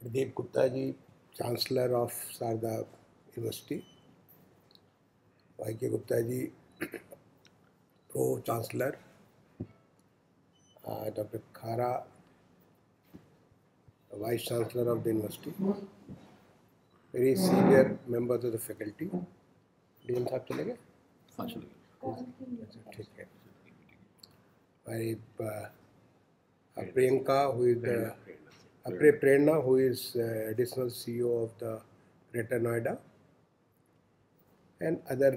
Pradeep Gupta ji, chancellor of Sharda university, Y K Gupta ji, pro chancellor, doctor Khara, vice chancellor of the university, very senior members of the faculty. DM साहब चले गए? हाँ चले गए। ठीक है। हमारी Priyanka, who is Prerna, who is additional CEO of the greater Noida, and other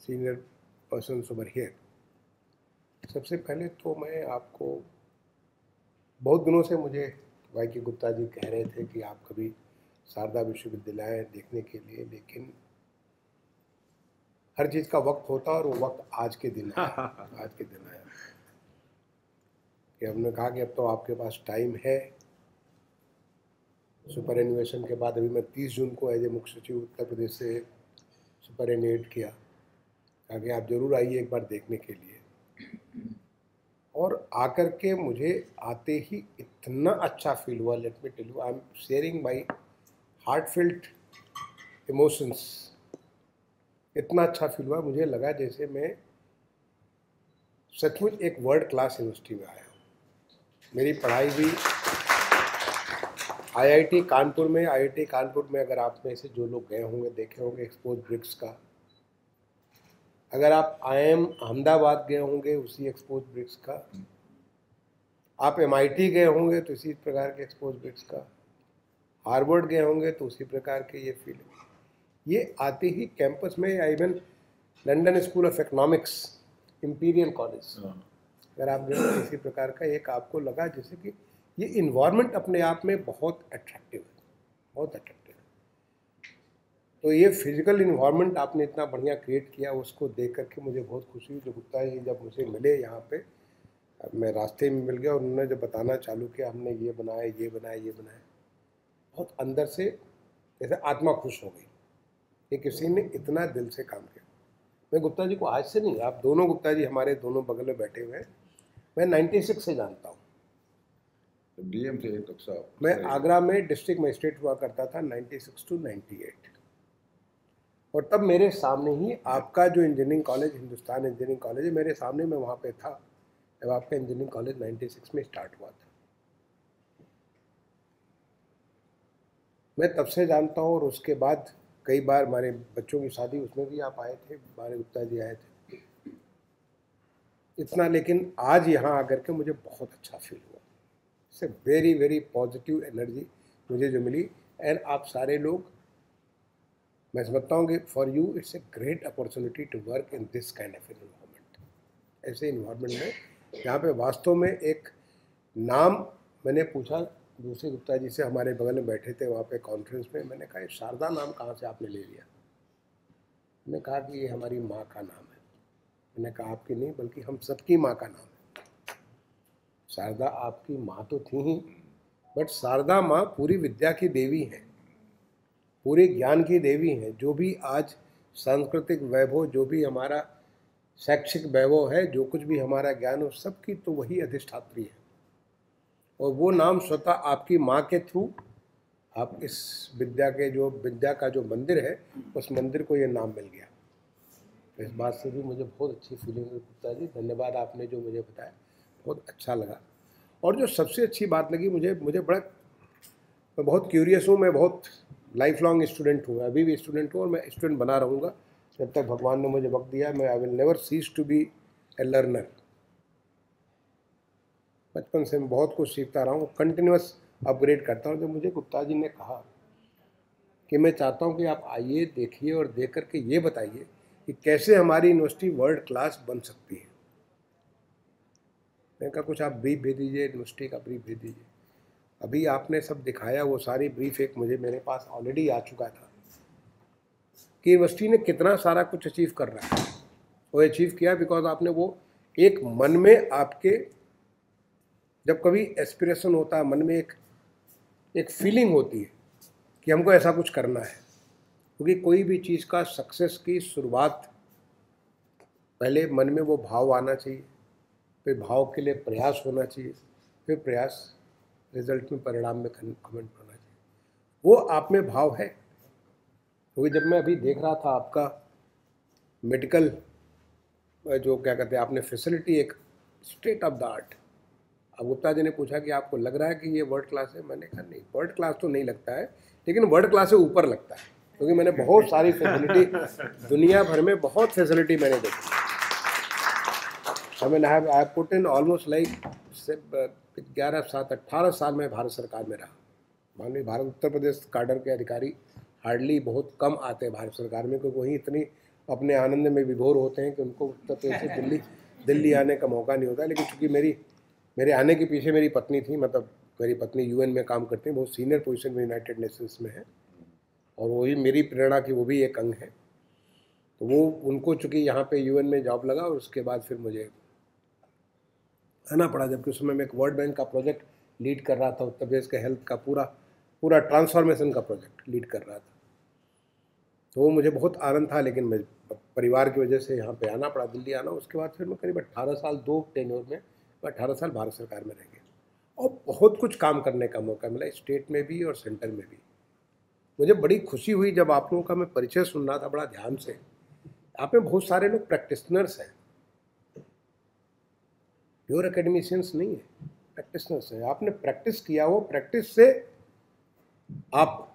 senior persons over here. सबसे पहले तो मैं आपको, बहुत दिनों से मुझे वाई के गुप्ता जी कह रहे थे कि आप कभी शारदा विश्वविद्यालय देखने के लिए, लेकिन हर चीज़ का वक्त होता है और वो वक्त आज के दिन आया। आज के दिन आया कि हमने कहा कि अब तो आपके पास टाइम है। सुपर एनुएशन के बाद अभी मैं 30 जून को एज ए मुख्य सचिव उत्तर प्रदेश से सुपर एनुएट किया, कहा कि आप जरूर आइए एक बार देखने के लिए। और आकर के मुझे आते ही इतना अच्छा फील हुआ, let me tell you, I am sharing my heartfelt emotions. इतना अच्छा फील हुआ, मुझे लगा जैसे मैं सचमुच एक वर्ल्ड क्लास यूनिवर्सिटी में आया हूँ। मेरी पढ़ाई भी आईआईटी कानपुर में। आईआईटी कानपुर में अगर आप में से जो लोग गए होंगे, देखे होंगे एक्सपोज ब्रिक्स का। अगर आप IIM अहमदाबाद गए होंगे, उसी एक्सपोज ब्रिक्स का। आप MIT गए होंगे तो इसी प्रकार के एक्सपोज ब्रिक्स का। हार्वर्ड गए होंगे तो उसी प्रकार के ये फीलिंग। ये आते ही कैंपस में, even London school of economics, imperial college, अगर आप गए तो इसी प्रकार का एक आपको लगा जैसे कि ये इन्वायरमेंट अपने आप में बहुत अट्रैक्टिव है, बहुत अट्रैक्टिव है। तो ये फिजिकल इन्वायरमेंट आपने इतना बढ़िया क्रिएट किया, उसको देख करके मुझे बहुत खुशी हुई। जो गुप्ता जी जब मुझे मिले यहाँ पे, मैं रास्ते में मिल गया और उन्होंने जब बताना चालू किया, हमने ये बनाया, ये बनाया, ये बनाया, बहुत अंदर से जैसे आत्मा खुश हो गई कि किसी ने इतना दिल से काम किया। मैं गुप्ता जी को आज से नहीं, आप दोनों गुप्ता जी हमारे दोनों बगल में बैठे हुए हैं, मैं 96 से जानता हूँ। डीएम थे डॉक्टर साहब। मैं आगरा में डिस्ट्रिक्ट मजिस्ट्रेट हुआ करता था 96 to 98, और तब मेरे सामने ही आपका जो engineering college, Hindustan engineering college है, मेरे सामने, मैं वहाँ पे था जब आपका इंजीनियरिंग कॉलेज 96 में स्टार्ट हुआ था। मैं तब से जानता हूँ, और उसके बाद कई बार हमारे बच्चों की शादी, उसमें भी आप आए थे, हमारे गुप्ता जी आए थे। इतना, लेकिन आज यहाँ आकर के मुझे बहुत अच्छा फील हुआ। It's very very positive energy मुझे जो मिली। एंड आप सारे लोग, मैं समझता हूँ कि for you it's a great opportunity to work in this kind of environment. ऐसे इन्वायरमेंट में यहाँ पे वास्तव में एक नाम, मैंने पूछा दूसरे गुप्ता जी से, हमारे बगल में बैठे थे वहाँ पे कॉन्फ्रेंस में, मैंने कहा शारदा नाम कहाँ से आपने ले लिया? मैंने कहा कि ये हमारी माँ का नाम है। मैंने कहा आपकी नहीं, बल्कि हम सबकी माँ का नाम है। शारदा आपकी माँ तो थी ही, बट शारदा माँ पूरी विद्या की देवी हैं, पूरे ज्ञान की देवी हैं। जो भी आज सांस्कृतिक वैभव, जो भी हमारा शैक्षिक वैभव है, जो कुछ भी हमारा ज्ञान हो, सबकी तो वही अधिष्ठात्री है। और वो नाम स्वतः आपकी माँ के थ्रू, आप इस विद्या के, जो विद्या का जो मंदिर है, उस मंदिर को ये नाम मिल गया। तो इस बात से भी मुझे बहुत अच्छी फीलिंग हुई गुप्ता जी। धन्यवाद, आपने जो मुझे बताया, बहुत अच्छा लगा। और जो सबसे अच्छी बात लगी मुझे बड़ा, मैं बहुत क्यूरियस हूँ, मैं बहुत लाइफ लॉन्ग स्टूडेंट हूँ, अभी भी स्टूडेंट हूँ, और मैं स्टूडेंट बना रहूँगा जब तक भगवान ने मुझे वक्त दिया। मैं I will never cease to be a learner. बचपन से मैं बहुत कुछ सीखता रहा हूँ, कंटिन्यूस अपग्रेड करता हूँ। जब मुझे गुप्ता जी ने कहा कि मैं चाहता हूँ कि आप आइए, देखिए, और देख करके ये बताइए कि कैसे हमारी यूनिवर्सिटी वर्ल्ड क्लास बन सकती है, मैंने कहा कुछ आप ब्रीफ भेज दीजिए, यूनिवर्सिटी का ब्रीफ भेज दीजिए। अभी आपने सब दिखाया, वो सारी ब्रीफ एक मुझे, मेरे पास ऑलरेडी आ चुका था कि यूनिवर्सिटी ने कितना सारा कुछ अचीव कर रहा है। वो अचीव किया बिकॉज आपने वो एक मन में, आपके जब कभी एस्पिरेशन होता है, मन में एक फीलिंग होती है कि हमको ऐसा कुछ करना है। क्योंकि कोई भी चीज़ का सक्सेस की शुरुआत, पहले मन में वो भाव आना चाहिए, फिर भाव के लिए प्रयास होना चाहिए, फिर प्रयास रिजल्ट में, परिणाम में कमेंट होना चाहिए। वो आप में भाव है। क्योंकि जब मैं अभी देख रहा था आपका मेडिकल जो क्या कहते हैं आपने फैसिलिटी, एक स्टेट ऑफ द आर्ट। अब गुप्ता जी ने पूछा कि आपको लग रहा है कि ये वर्ल्ड क्लास है? मैंने कहा नहीं, वर्ल्ड क्लास तो नहीं लगता है, लेकिन वर्ल्ड क्लास से ऊपर लगता है, क्योंकि मैंने बहुत सारी फैसिलिटी दुनिया भर में बहुत फैसिलिटी मैंने देखी। I I put in almost like 18 साल में भारत सरकार में रहा। माननीय भारत उत्तर प्रदेश काडर के अधिकारी हार्डली बहुत कम आते हैं भारत सरकार में, क्योंकि वहीं इतनी अपने आनंद में विभोर होते हैं कि उनको उत्तर प्रदेश से दिल्ली आने का मौका नहीं होता। लेकिन चूँकि मेरे आने के पीछे मेरी पत्नी थी, मतलब मेरी पत्नी यूएन में काम करती है, बहुत सीनियर पोजीशन में यूनाइटेड नेशंस में है, और वही मेरी प्रेरणा की वो भी एक अंग है। तो वो उनको चूँकि यहाँ पे यूएन में जॉब लगा, और उसके बाद फिर मुझे आना पड़ा, जबकि उस समय मैं एक वर्ल्ड बैंक का प्रोजेक्ट लीड कर रहा था, उत्तर प्रदेश के हेल्थ का पूरा ट्रांसफॉर्मेशन का प्रोजेक्ट लीड कर रहा था। तो वो मुझे बहुत आनंद था, लेकिन मैं परिवार की वजह से यहाँ पे आना पड़ा, दिल्ली आना। उसके बाद फिर मैं करीब 18 साल 2 टेन्योर में 18 साल भारत सरकार में रह गया, और बहुत कुछ काम करने का मौका मिला, स्टेट में भी और सेंटर में भी। मुझे बड़ी खुशी हुई जब आप लोगों का मैं परिचय सुन रहा था बड़ा ध्यान से। आप में बहुत सारे लोग प्रैक्टिशनर्स हैं, प्योर एकेडमिशियंस नहीं है, प्रैक्टिशनर्स है। आपने प्रैक्टिस किया, हो प्रैक्टिस से आप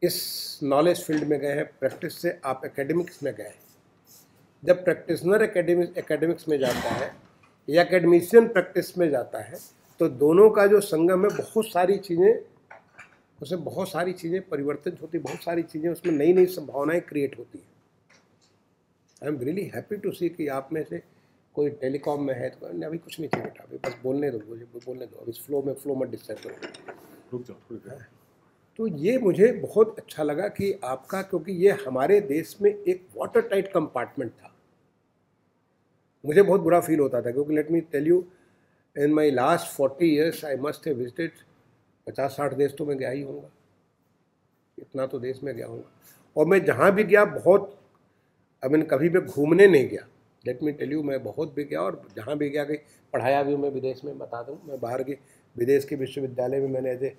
इस नॉलेज फील्ड में गए हैं, प्रैक्टिस से आप एकेडमिक्स में गए। जब प्रैक्टिशनर एकेडमिक्स में जाता है या एकेडमिशियन प्रैक्टिस में जाता है, तो दोनों का जो संगम है, बहुत सारी चीज़ें परिवर्तित होती, बहुत सारी चीज़ें उसमें नई नई संभावनाएं क्रिएट होती हैं। I am really happy to see कि आप में से कोई टेलीकॉम में है, तो अभी कुछ नहीं चाहिए बेटा, अभी बस बोलने दो, मुझे बोलने दो, अब इस फ्लो मत डिस्टर्ब करो, रुक जाओ। तो ये मुझे बहुत अच्छा लगा कि आपका, क्योंकि ये हमारे देश में एक वाटर टाइट कंपार्टमेंट था। मुझे बहुत बुरा फील होता था, क्योंकि let me tell you, in my last 40 years I must have visited 50-60 देश तो मैं गया ही होऊंगा, इतना तो देश में गया हूँगा। और मैं जहाँ भी गया बहुत, अब मैं कभी भी घूमने नहीं गया, लेट मी टेल यू, मैं बहुत भी गया, और जहाँ भी गया कि पढ़ाया भी मैं विदेश में, बता दूँ मैं बाहर के विदेश के विश्वविद्यालय में मैंने एज ए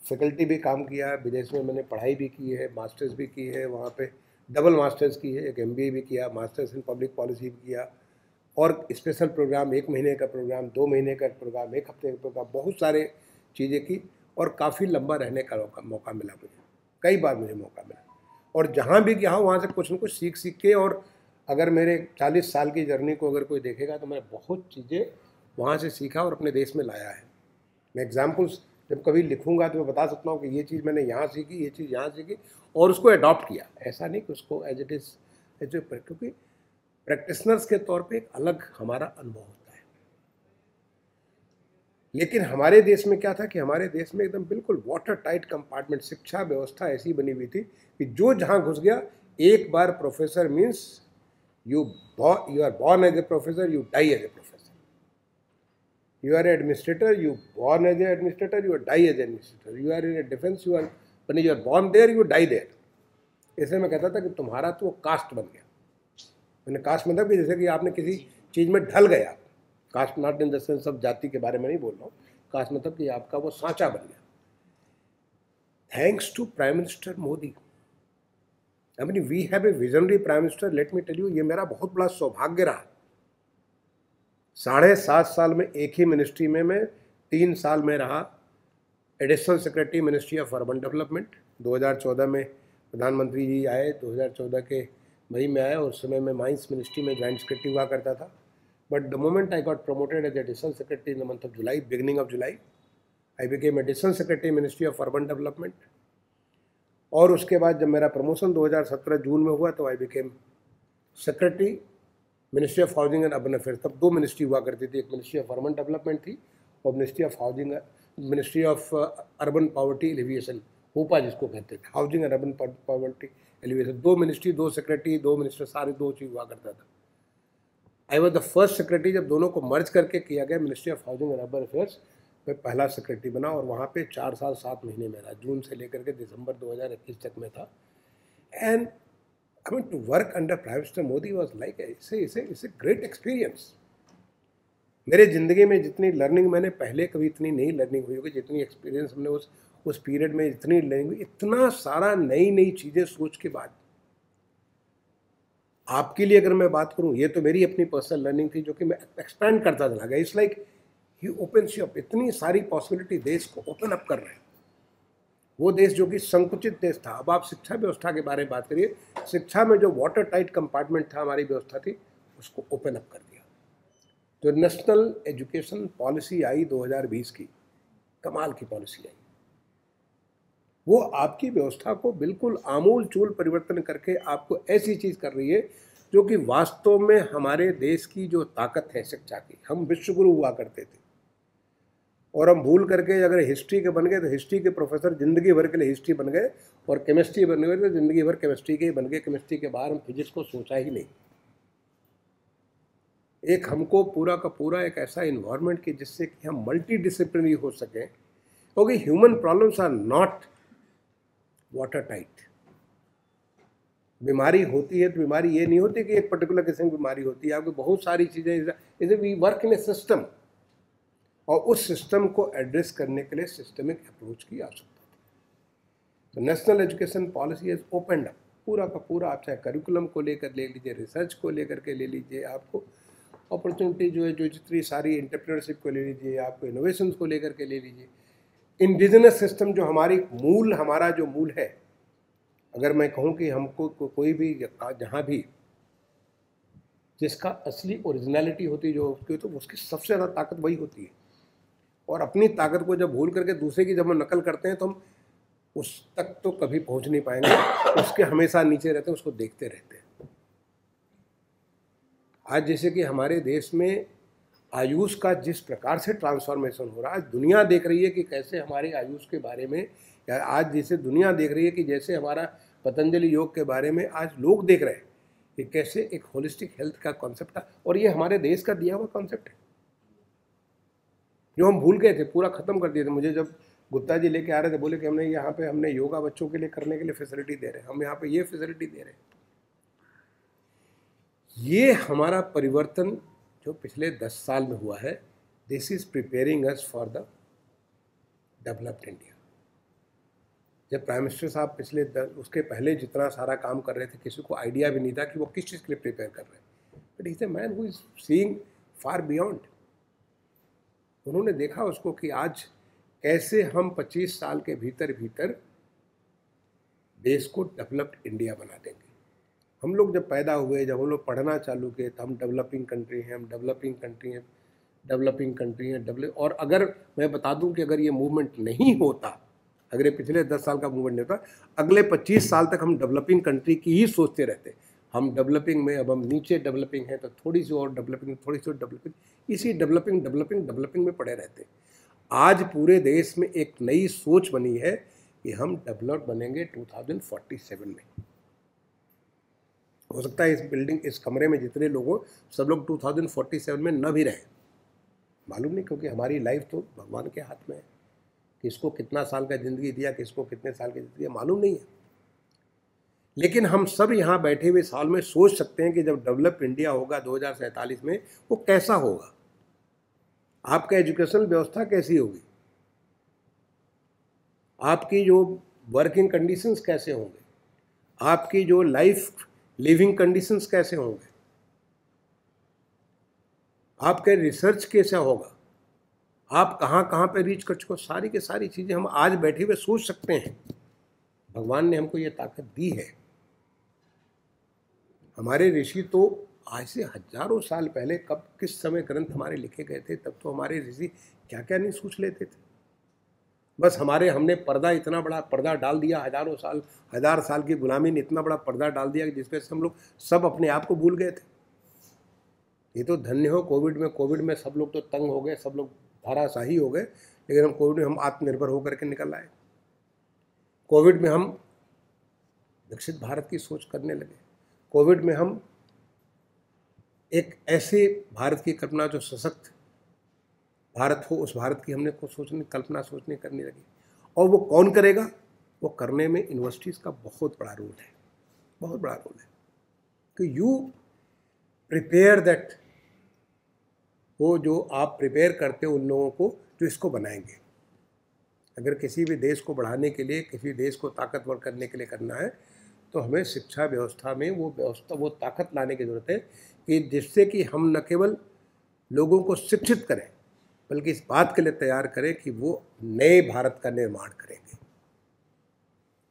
फैकल्टी भी काम किया है, विदेश में मैंने पढ़ाई भी की है, मास्टर्स भी की है, वहाँ पे डबल मास्टर्स की है, एक MBA भी किया, मास्टर्स इन पब्लिक पॉलिसी भी किया, और स्पेशल प्रोग्राम, 1 महीने का प्रोग्राम, 2 महीने का प्रोग्राम, 1 हफ्ते का प्रोग्राम, बहुत सारे चीज़ें की, और काफ़ी लंबा रहने का मौका मिला मुझे, कई बार मुझे मौका मिला। और जहाँ भी गया हूँ वहाँ से कुछ न कुछ सीख के, और अगर मेरे 40 साल की जर्नी को अगर कोई देखेगा तो मैंने बहुत चीज़ें वहाँ से सीखा और अपने देश में लाया है। मैं एग्जाम्पल्स जब कभी लिखूंगा तो मैं बता सकता हूँ कि ये चीज़ मैंने यहाँ सीखी, ये चीज़ यहाँ सीखी, और उसको अडॉप्ट किया। ऐसा नहीं कि उसको एज इट इज़ क्योंकि प्रैक्टिशनर्स के तौर पे एक अलग हमारा अनुभव होता है। लेकिन हमारे देश में क्या था कि हमारे देश में एकदम बिल्कुल वाटर टाइट कंपार्टमेंट, शिक्षा व्यवस्था ऐसी बनी हुई थी कि जो जहाँ घुस गया, एक बार professor means you are born as a professor, you die as a professor. You are an administrator, you born as an administrator, you die as an administrator. You are in a defense, when you are born there, you die there. इसलिए मैं कहता था कि तुम्हारा तो cast बन गया। मैंने कास्ट मतलब कि जैसे कि आपने किसी चीज़ में ढल गया, caste not in the sense of जाति के बारे में नहीं बोल रहा हूँ, कास्ट मतलब कि आपका वो सांचा बन गया। Thanks to prime minister Modi, I mean we have a visionary prime minister. Let me tell you, ये मेरा बहुत बड़ा सौभाग्य रहा। 7.5 साल में एक ही मिनिस्ट्री में मैं 3 साल में रहा additional secretary ministry of urban development. 2014 में प्रधानमंत्री जी आए, 2014 के मई में आए, और उस समय मैं माइंस मिनिस्ट्री में ज्वाइंट सेक्रेटरी हुआ करता था। But the moment I got promoted as additional secretary in the month of July, beginning of July, I became additional secretary ministry of urban development. और उसके बाद जब मेरा प्रमोशन 2017 जून में हुआ तो I became secretary ministry of housing and urban affairs. तब 2 ministry हुआ करती थी, एक मिनिस्ट्री ऑफ अर्बन डेवलपमेंट थी और ministry of urban poverty alleviation, होपा जिसको कहते थे, housing and urban poverty alleviation. 2 ministry, 2 secretary, 2 minister, सारे 2 चीज़ हुआ करता था। I was the first secretary जब दोनों को मर्ज करके किया गया, ministry of housing and urban affairs, मैं पहला सेक्रेटरी बना, और वहाँ पे 4 साल 7 महीने में रहा, जून से लेकर के दिसंबर 2021 तक में था। And I mean, to work under Prime Minister Modi was like it's a great experience. मेरे ज़िंदगी में जितनी लर्निंग मैंने पहले कभी इतनी नई लर्निंग हुई होगी, जितनी एक्सपीरियंस हमने उस पीरियड में इतनी लर्निंग हुई, इतना सारा नई नई चीज़ें सोच के बाद। आपके लिए अगर मैं बात करूं, ये तो मेरी अपनी पर्सनल लर्निंग थी जो कि मैं एक्सपैंड करता चला गया। It's like he opens up, इतनी सारी पॉसिबिलिटी देश को ओपन अप कर रहे हैं। वो देश जो कि संकुचित देश था, अब आप शिक्षा व्यवस्था के बारे में बात करिए, शिक्षा में जो वाटर टाइट कंपार्टमेंट था हमारी व्यवस्था थी, उसको ओपन अप कर दिया। जो नेशनल एजुकेशन पॉलिसी आई 2020 की, कमाल की पॉलिसी आई। वो आपकी व्यवस्था को बिल्कुल आमूल चूल परिवर्तन करके आपको ऐसी चीज़ कर रही है जो कि वास्तव में हमारे देश की जो ताकत है शिक्षा की। हम विश्वगुरु हुआ करते थे और हम भूल करके अगर हिस्ट्री के बन गए तो हिस्ट्री के प्रोफेसर जिंदगी भर के लिए हिस्ट्री बन गए, और केमिस्ट्री बन गए तो जिंदगी भर केमिस्ट्री के ही बन गए। केमिस्ट्री के बाहर हम फिजिक्स को सोचा ही नहीं। एक हमको पूरा का पूरा एक ऐसा इन्वायरमेंट कि जिससे कि हम मल्टी डिसिप्लिनरी हो सकें, क्योंकि human problems are not water tight. बीमारी होती है तो बीमारी ये नहीं होती कि एक पर्टिकुलर किस्म की बीमारी होती है, आपको बहुत सारी चीज़ें, इसे we work in a system, और उस सिस्टम को एड्रेस करने के लिए सिस्टमिक अप्रोच की आवश्यकता थी। तो national education policy is opened up, पूरा का पूरा। आप चाहे करिकुलम को लेकर ले लीजिए, रिसर्च को लेकर के ले लीजिए, आपको अपॉर्चुनिटी जो है, जो जितनी सारी एंटरप्रेन्योरशिप को ले लीजिए, आपको इनोवेशंस को लेकर के ले लीजिए। इंडिजिनस सिस्टम जो हमारा जो मूल है, अगर मैं कहूँ कि हमको कोई भी जहाँ भी जिसका असली ओरिजिनलिटी होती है जो उसकी, तो उसकी सबसे ज़्यादा ताकत वही होती है। और अपनी ताकत को जब भूल करके दूसरे की जब हम नकल करते हैं तो हम उस तक तो कभी पहुँच नहीं पाएंगे, उसके हमेशा नीचे रहते हैं, उसको देखते रहते हैं। आज जैसे कि हमारे देश में आयुष का जिस प्रकार से ट्रांसफॉर्मेशन हो रहा है, आज दुनिया देख रही है कि कैसे हमारे आयुष के बारे में, या आज जैसे दुनिया देख रही है कि जैसे हमारा पतंजलि योग के बारे में आज लोग देख रहे हैं कि कैसे एक होलिस्टिक हेल्थ का कॉन्सेप्ट था, और ये हमारे देश का दिया हुआ कॉन्सेप्ट है जो हम भूल गए थे, पूरा खत्म कर दिए थे। मुझे जब गुप्ता जी लेके आ रहे थे, बोले कि हमने योगा बच्चों के लिए करने के लिए फैसिलिटी दे रहे हैं, हम यहाँ पे ये फैसिलिटी दे रहे हैं। ये हमारा परिवर्तन जो पिछले 10 साल में हुआ है, this is preparing us for the developed India. जब प्राइम मिनिस्टर साहब उसके पहले जितना सारा काम कर रहे थे, किसी को आइडिया भी नहीं था कि वो किस चीज़ के लिए प्रिपेयर कर रहे हैं, but is a man who is seeing far beyond. उन्होंने देखा उसको कि आज कैसे हम 25 साल के भीतर देश को डेवलप्ड इंडिया बना देंगे। हम लोग जब पैदा हुए, जब हम लोग पढ़ना चालू किए, तो हम डेवलपिंग कंट्री हैं, और अगर मैं बता दूं कि अगर ये मूवमेंट नहीं होता, अगर ये पिछले 10 साल का मूवमेंट नहीं होता, अगले 25 साल तक हम डेवलपिंग कंट्री की ही सोचते रहते। हम डेवलपिंग में, अब हम नीचे डेवलपिंग है तो थोड़ी सी और डेवलपिंग, थोड़ी सी और डेवलपिंग, इसी डेवलपिंग में पड़े रहते। आज पूरे देश में एक नई सोच बनी है कि हम डेवलप बनेंगे 2047 में। हो सकता है इस कमरे में जितने लोग हो, सब लोग 2047 में न भी रहे, मालूम नहीं, क्योंकि हमारी लाइफ तो भगवान के हाथ में है। किसको कितना साल का ज़िंदगी दिया, किसको कितने साल की ज़िंदगी मालूम नहीं है। लेकिन हम सब यहाँ बैठे हुए साल में सोच सकते हैं कि जब डेवलप इंडिया होगा 2047 में, वो कैसा होगा, आपका एजुकेशन व्यवस्था कैसी होगी, आपकी जो वर्किंग कंडीशंस कैसे होंगे, आपकी जो लाइफ लिविंग कंडीशंस कैसे होंगे, आपका रिसर्च कैसा होगा, आप कहाँ कहाँ पे रीच कर चुके हो, सारी की सारी चीज़ें हम आज बैठे हुए सोच सकते हैं। भगवान ने हमको ये ताकत दी है। हमारे ऋषि तो आज से हजारों साल पहले, कब किस समय ग्रंथ हमारे लिखे गए थे, तब तो हमारे ऋषि क्या क्या नहीं सोच लेते थे। बस हमने पर्दा, इतना बड़ा पर्दा डाल दिया, हजार साल की गुलामी ने इतना बड़ा पर्दा डाल दिया कि जिसपे से हम लोग सब अपने आप को भूल गए थे। ये तो धन्य हो कोविड में सब लोग तो तंग हो गए, सब लोग धाराशाही हो गए, लेकिन कोविड में हम आत्मनिर्भर होकर के निकल आए। कोविड में हम विकसित भारत की सोच करने लगे। कोविड में हम एक ऐसे भारत की कल्पना, जो सशक्त भारत हो, उस भारत की हमने कल्पना सोचने करने लगी। और वो कौन करेगा? वो करने में यूनिवर्सिटीज़ का बहुत बड़ा रोल है, बहुत बड़ा रोल है कि यू प्रिपेयर दैट वो जो आप प्रिपेयर करते हो उन लोगों को जो इसको बनाएंगे। अगर किसी भी देश को बढ़ाने के लिए, किसी देश को ताकतवर करने के लिए करना है तो हमें शिक्षा व्यवस्था में वो ताकत लाने की ज़रूरत है कि जिससे कि हम न केवल लोगों को शिक्षित करें बल्कि इस बात के लिए तैयार करें कि वो नए भारत का निर्माण करेंगे,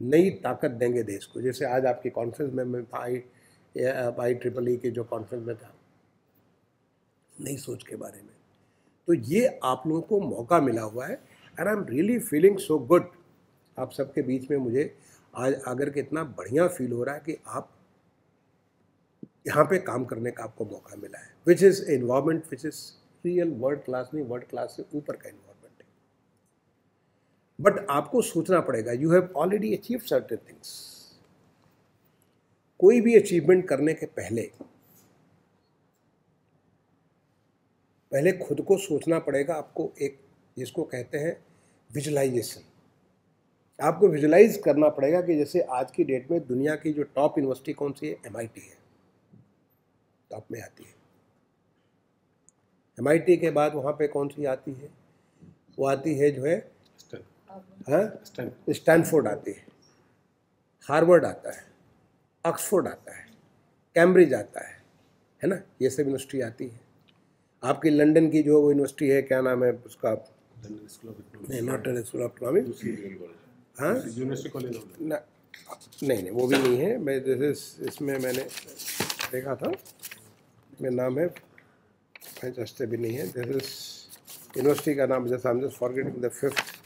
नई ताकत देंगे देश को। जैसे आज आपकी कॉन्फ्रेंस में मैं था, IEEE की जो कॉन्फ्रेंस में था नई सोच के बारे में, तो ये आप लोगों को मौका मिला हुआ है and I am really feeling so good. आप सबके बीच में मुझे आज आकर के इतना बढ़िया फील हो रहा है कि आप यहाँ पे काम करने का आपको मौका मिला है, which is environment which is real world class, नहीं वर्ल्ड क्लास से ऊपर का एनवायरमेंट है। बट आपको सोचना पड़ेगा, you have already achieve certain things. कोई भी अचीवमेंट करने के पहले खुद को सोचना पड़ेगा। आपको एक जिसको कहते हैं विजुलाइजेशन, आपको विजुलाइज करना पड़ेगा कि जैसे आज की डेट में दुनिया की जो टॉप यूनिवर्सिटी कौन सी है, MIT है, टॉप में आती है। MIT के बाद वहाँ पे कौन सी आती है, वो आती है जो है स्टैनफोर्ड आती है, हार्वर्ड आता है, ऑक्सफोर्ड आता है, कैम्ब्रिज आता है ना, ये सब यूनिवर्सिटी आती है। आपकी लंदन की जो वो यूनिवर्सिटी है, क्या नाम है उसका, नहीं नॉट स्कूल ऑफ इकोनॉमिक्स, हाँ यूनिवर्सिटी कॉलेज नहीं वो भी नहीं है। मैं जैसे इसमें मैंने देखा था, मेरा नाम है जस्ट भी नहीं है, जैसे यूनिवर्सिटी का नाम जैसे हम just forgetting the fifth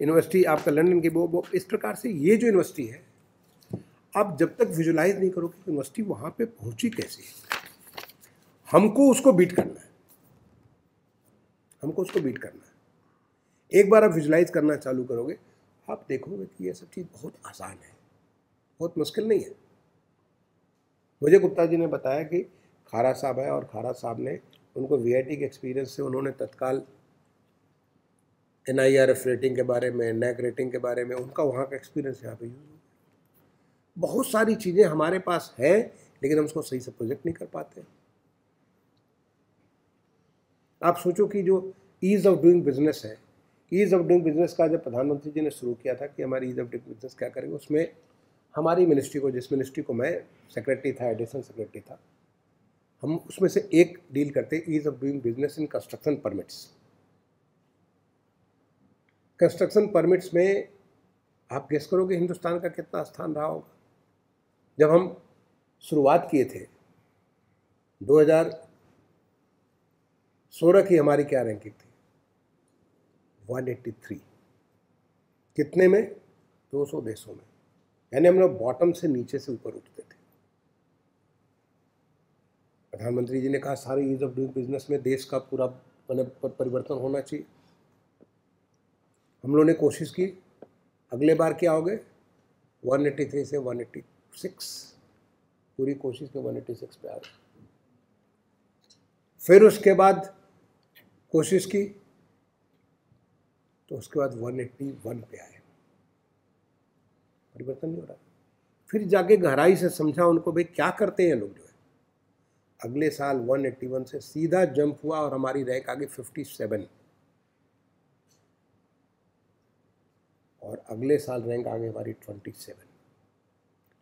university आपका लंदन की, वो इस प्रकार से ये जो यूनिवर्सिटी है, आप जब तक विजुलाइज नहीं करोगे यूनिवर्सिटी वहाँ पे पहुँची कैसे, हमको उसको बीट करना है, हमको उसको बीट करना है। एक बार आप विजुलाइज करना चालू करोगे, आप देखोगे कि ये सब चीज़ बहुत आसान है, बहुत मुश्किल नहीं है। मुझे गुप्ता जी ने बताया कि खारा साहब है और खारा साहब ने उनको VIT के एक्सपीरियंस से उन्होंने तत्काल NIRF रेटिंग के बारे में, NAC रेटिंग के बारे में, उनका वहाँ का एक्सपीरियंस यहाँ पे यूज हो। बहुत सारी चीज़ें हमारे पास है लेकिन हम उसको सही से प्रोजेक्ट नहीं कर पाते। आप सोचो कि जो ईज़ ऑफ डूइंग बिजनेस है, ईज़ ऑफ डूइंग बिजनेस का जब प्रधानमंत्री जी ने शुरू किया था कि हमारी ईज़ ऑफ डूइंग बिजनेस क्या करेंगे, उसमें हमारी मिनिस्ट्री को, जिस मिनिस्ट्री को मैं सेक्रेटरी था, एडिशनल सेक्रेटरी था, हम उसमें से एक डील करते ease of doing business in construction permits. Construction permits में आप गेस करोगे हिंदुस्तान का कितना स्थान रहा होगा। जब हम शुरुआत किए थे 2016 की हमारी क्या रैंकिंग थी, 183। कितने में, 200 देशों में, यानी हम लोग बॉटम से नीचे से ऊपर उठते थे। प्रधानमंत्री जी ने कहा सारे ईज ऑफ डूइंग बिजनेस में देश का पूरा परिवर्तन होना चाहिए। हम लोगों ने कोशिश की, अगले बार क्या हो गए, 183 से 186, पूरी कोशिश के 186 पे आ गए। फिर उसके बाद कोशिश की तो उसके बाद 181 पे आए, परिवर्तन नहीं हो रहा। फिर जाके गहराई से समझा उनको, भाई क्या करते हैं लोग, जो है अगले साल 181 से सीधा जंप हुआ और हमारी रैंक आ गई 57, और अगले साल रैंक आ गई हमारी 27।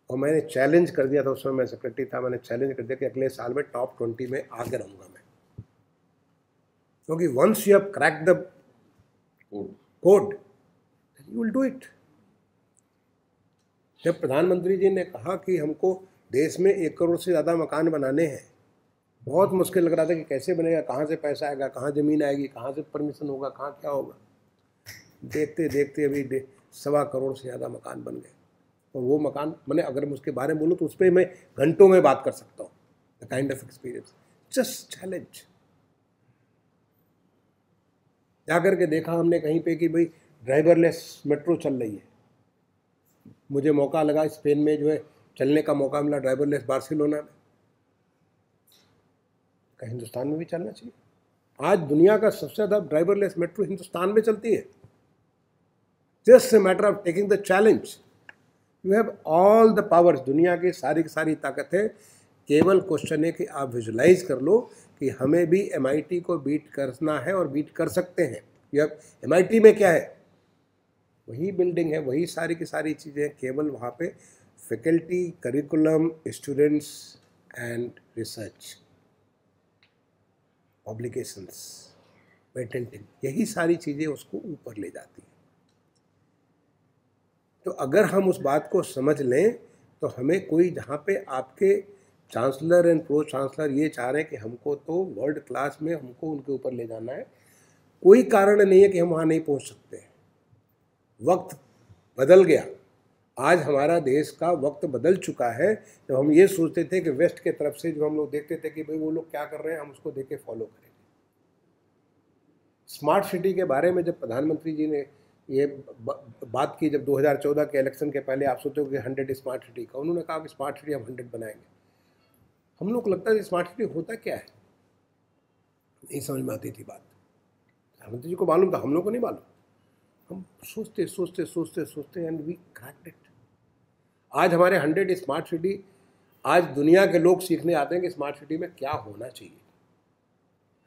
और मैंने चैलेंज कर दिया था, उस समय मैं सेक्रेटरी था, मैंने चैलेंज कर दिया कि अगले साल में टॉप 20 में आगे रहूंगा मैं, क्योंकि once you have crack the code you will do it. जब प्रधानमंत्री जी ने कहा कि हमको देश में 1 करोड़ से ज़्यादा मकान बनाने हैं, बहुत मुश्किल लग रहा था कि कैसे बनेगा, कहाँ से पैसा आएगा, कहाँ ज़मीन आएगी, कहाँ से परमिशन होगा, कहाँ क्या होगा। देखते देखते अभी 1.25 करोड़ से ज़्यादा मकान बन गए। और वो मकान, मैंने अगर मैं उसके बारे में बोलूँ तो उस पर मैं घंटों में बात कर सकता हूँ। The kind of experience, just challenge. जाकर के देखा हमने कहीं पे कि भाई ड्राइवरलेस मेट्रो चल रही है। मुझे मौका लगा स्पेन में, जो है चलने का मौका मिला ड्राइवरलेस बार्सिलोना में। क्या हिंदुस्तान में भी चलना चाहिए? आज दुनिया का सबसे ज़्यादा ड्राइवरलेस मेट्रो हिंदुस्तान में चलती है। Just a matter of taking the challenge. You have all the powers, दुनिया की सारी ताकत है। केवल क्वेश्चन है कि आप विजुलाइज कर लो कि हमें भी MIT को बीट करना है और बीट कर सकते हैं। यह MIT में क्या है, वही बिल्डिंग है, वही सारी की सारी चीज़ें, केवल वहाँ पे faculty, curriculum, students and research, publications, patenting, यही सारी चीज़ें उसको ऊपर ले जाती हैं। तो अगर हम उस बात को समझ लें तो हमें कोई, जहाँ पे आपके चांसलर एंड प्रो चांसलर ये चाह रहे हैं कि हमको तो वर्ल्ड क्लास में हमको उनके ऊपर ले जाना है, कोई कारण नहीं है कि हम वहाँ नहीं पहुँच सकते हैं। वक्त बदल गया, आज हमारा देश का वक्त बदल चुका है। जब हम ये सोचते थे कि वेस्ट के तरफ से जो हम लोग देखते थे कि भाई वो लोग क्या कर रहे हैं, हम उसको देख के फॉलो करेंगे। स्मार्ट सिटी के बारे में जब प्रधानमंत्री जी ने ये बात की, जब 2014 के इलेक्शन के पहले, आप सोचते हो कि 100 स्मार्ट सिटी का, उन्होंने कहा कि स्मार्ट सिटी हम 100 बनाएंगे। हम लोग को लगता है स्मार्ट सिटी होता क्या है, नहीं समझ में आती थी बात। प्रधानमंत्री जी को मालूम था, हम लोग को नहीं मालूम। हम सोचते सोचते सोचते सोचते एंड वी क्रैक्ड इट। आज हमारे 100 स्मार्ट सिटी, आज दुनिया के लोग सीखने आते हैं कि स्मार्ट सिटी में क्या होना चाहिए।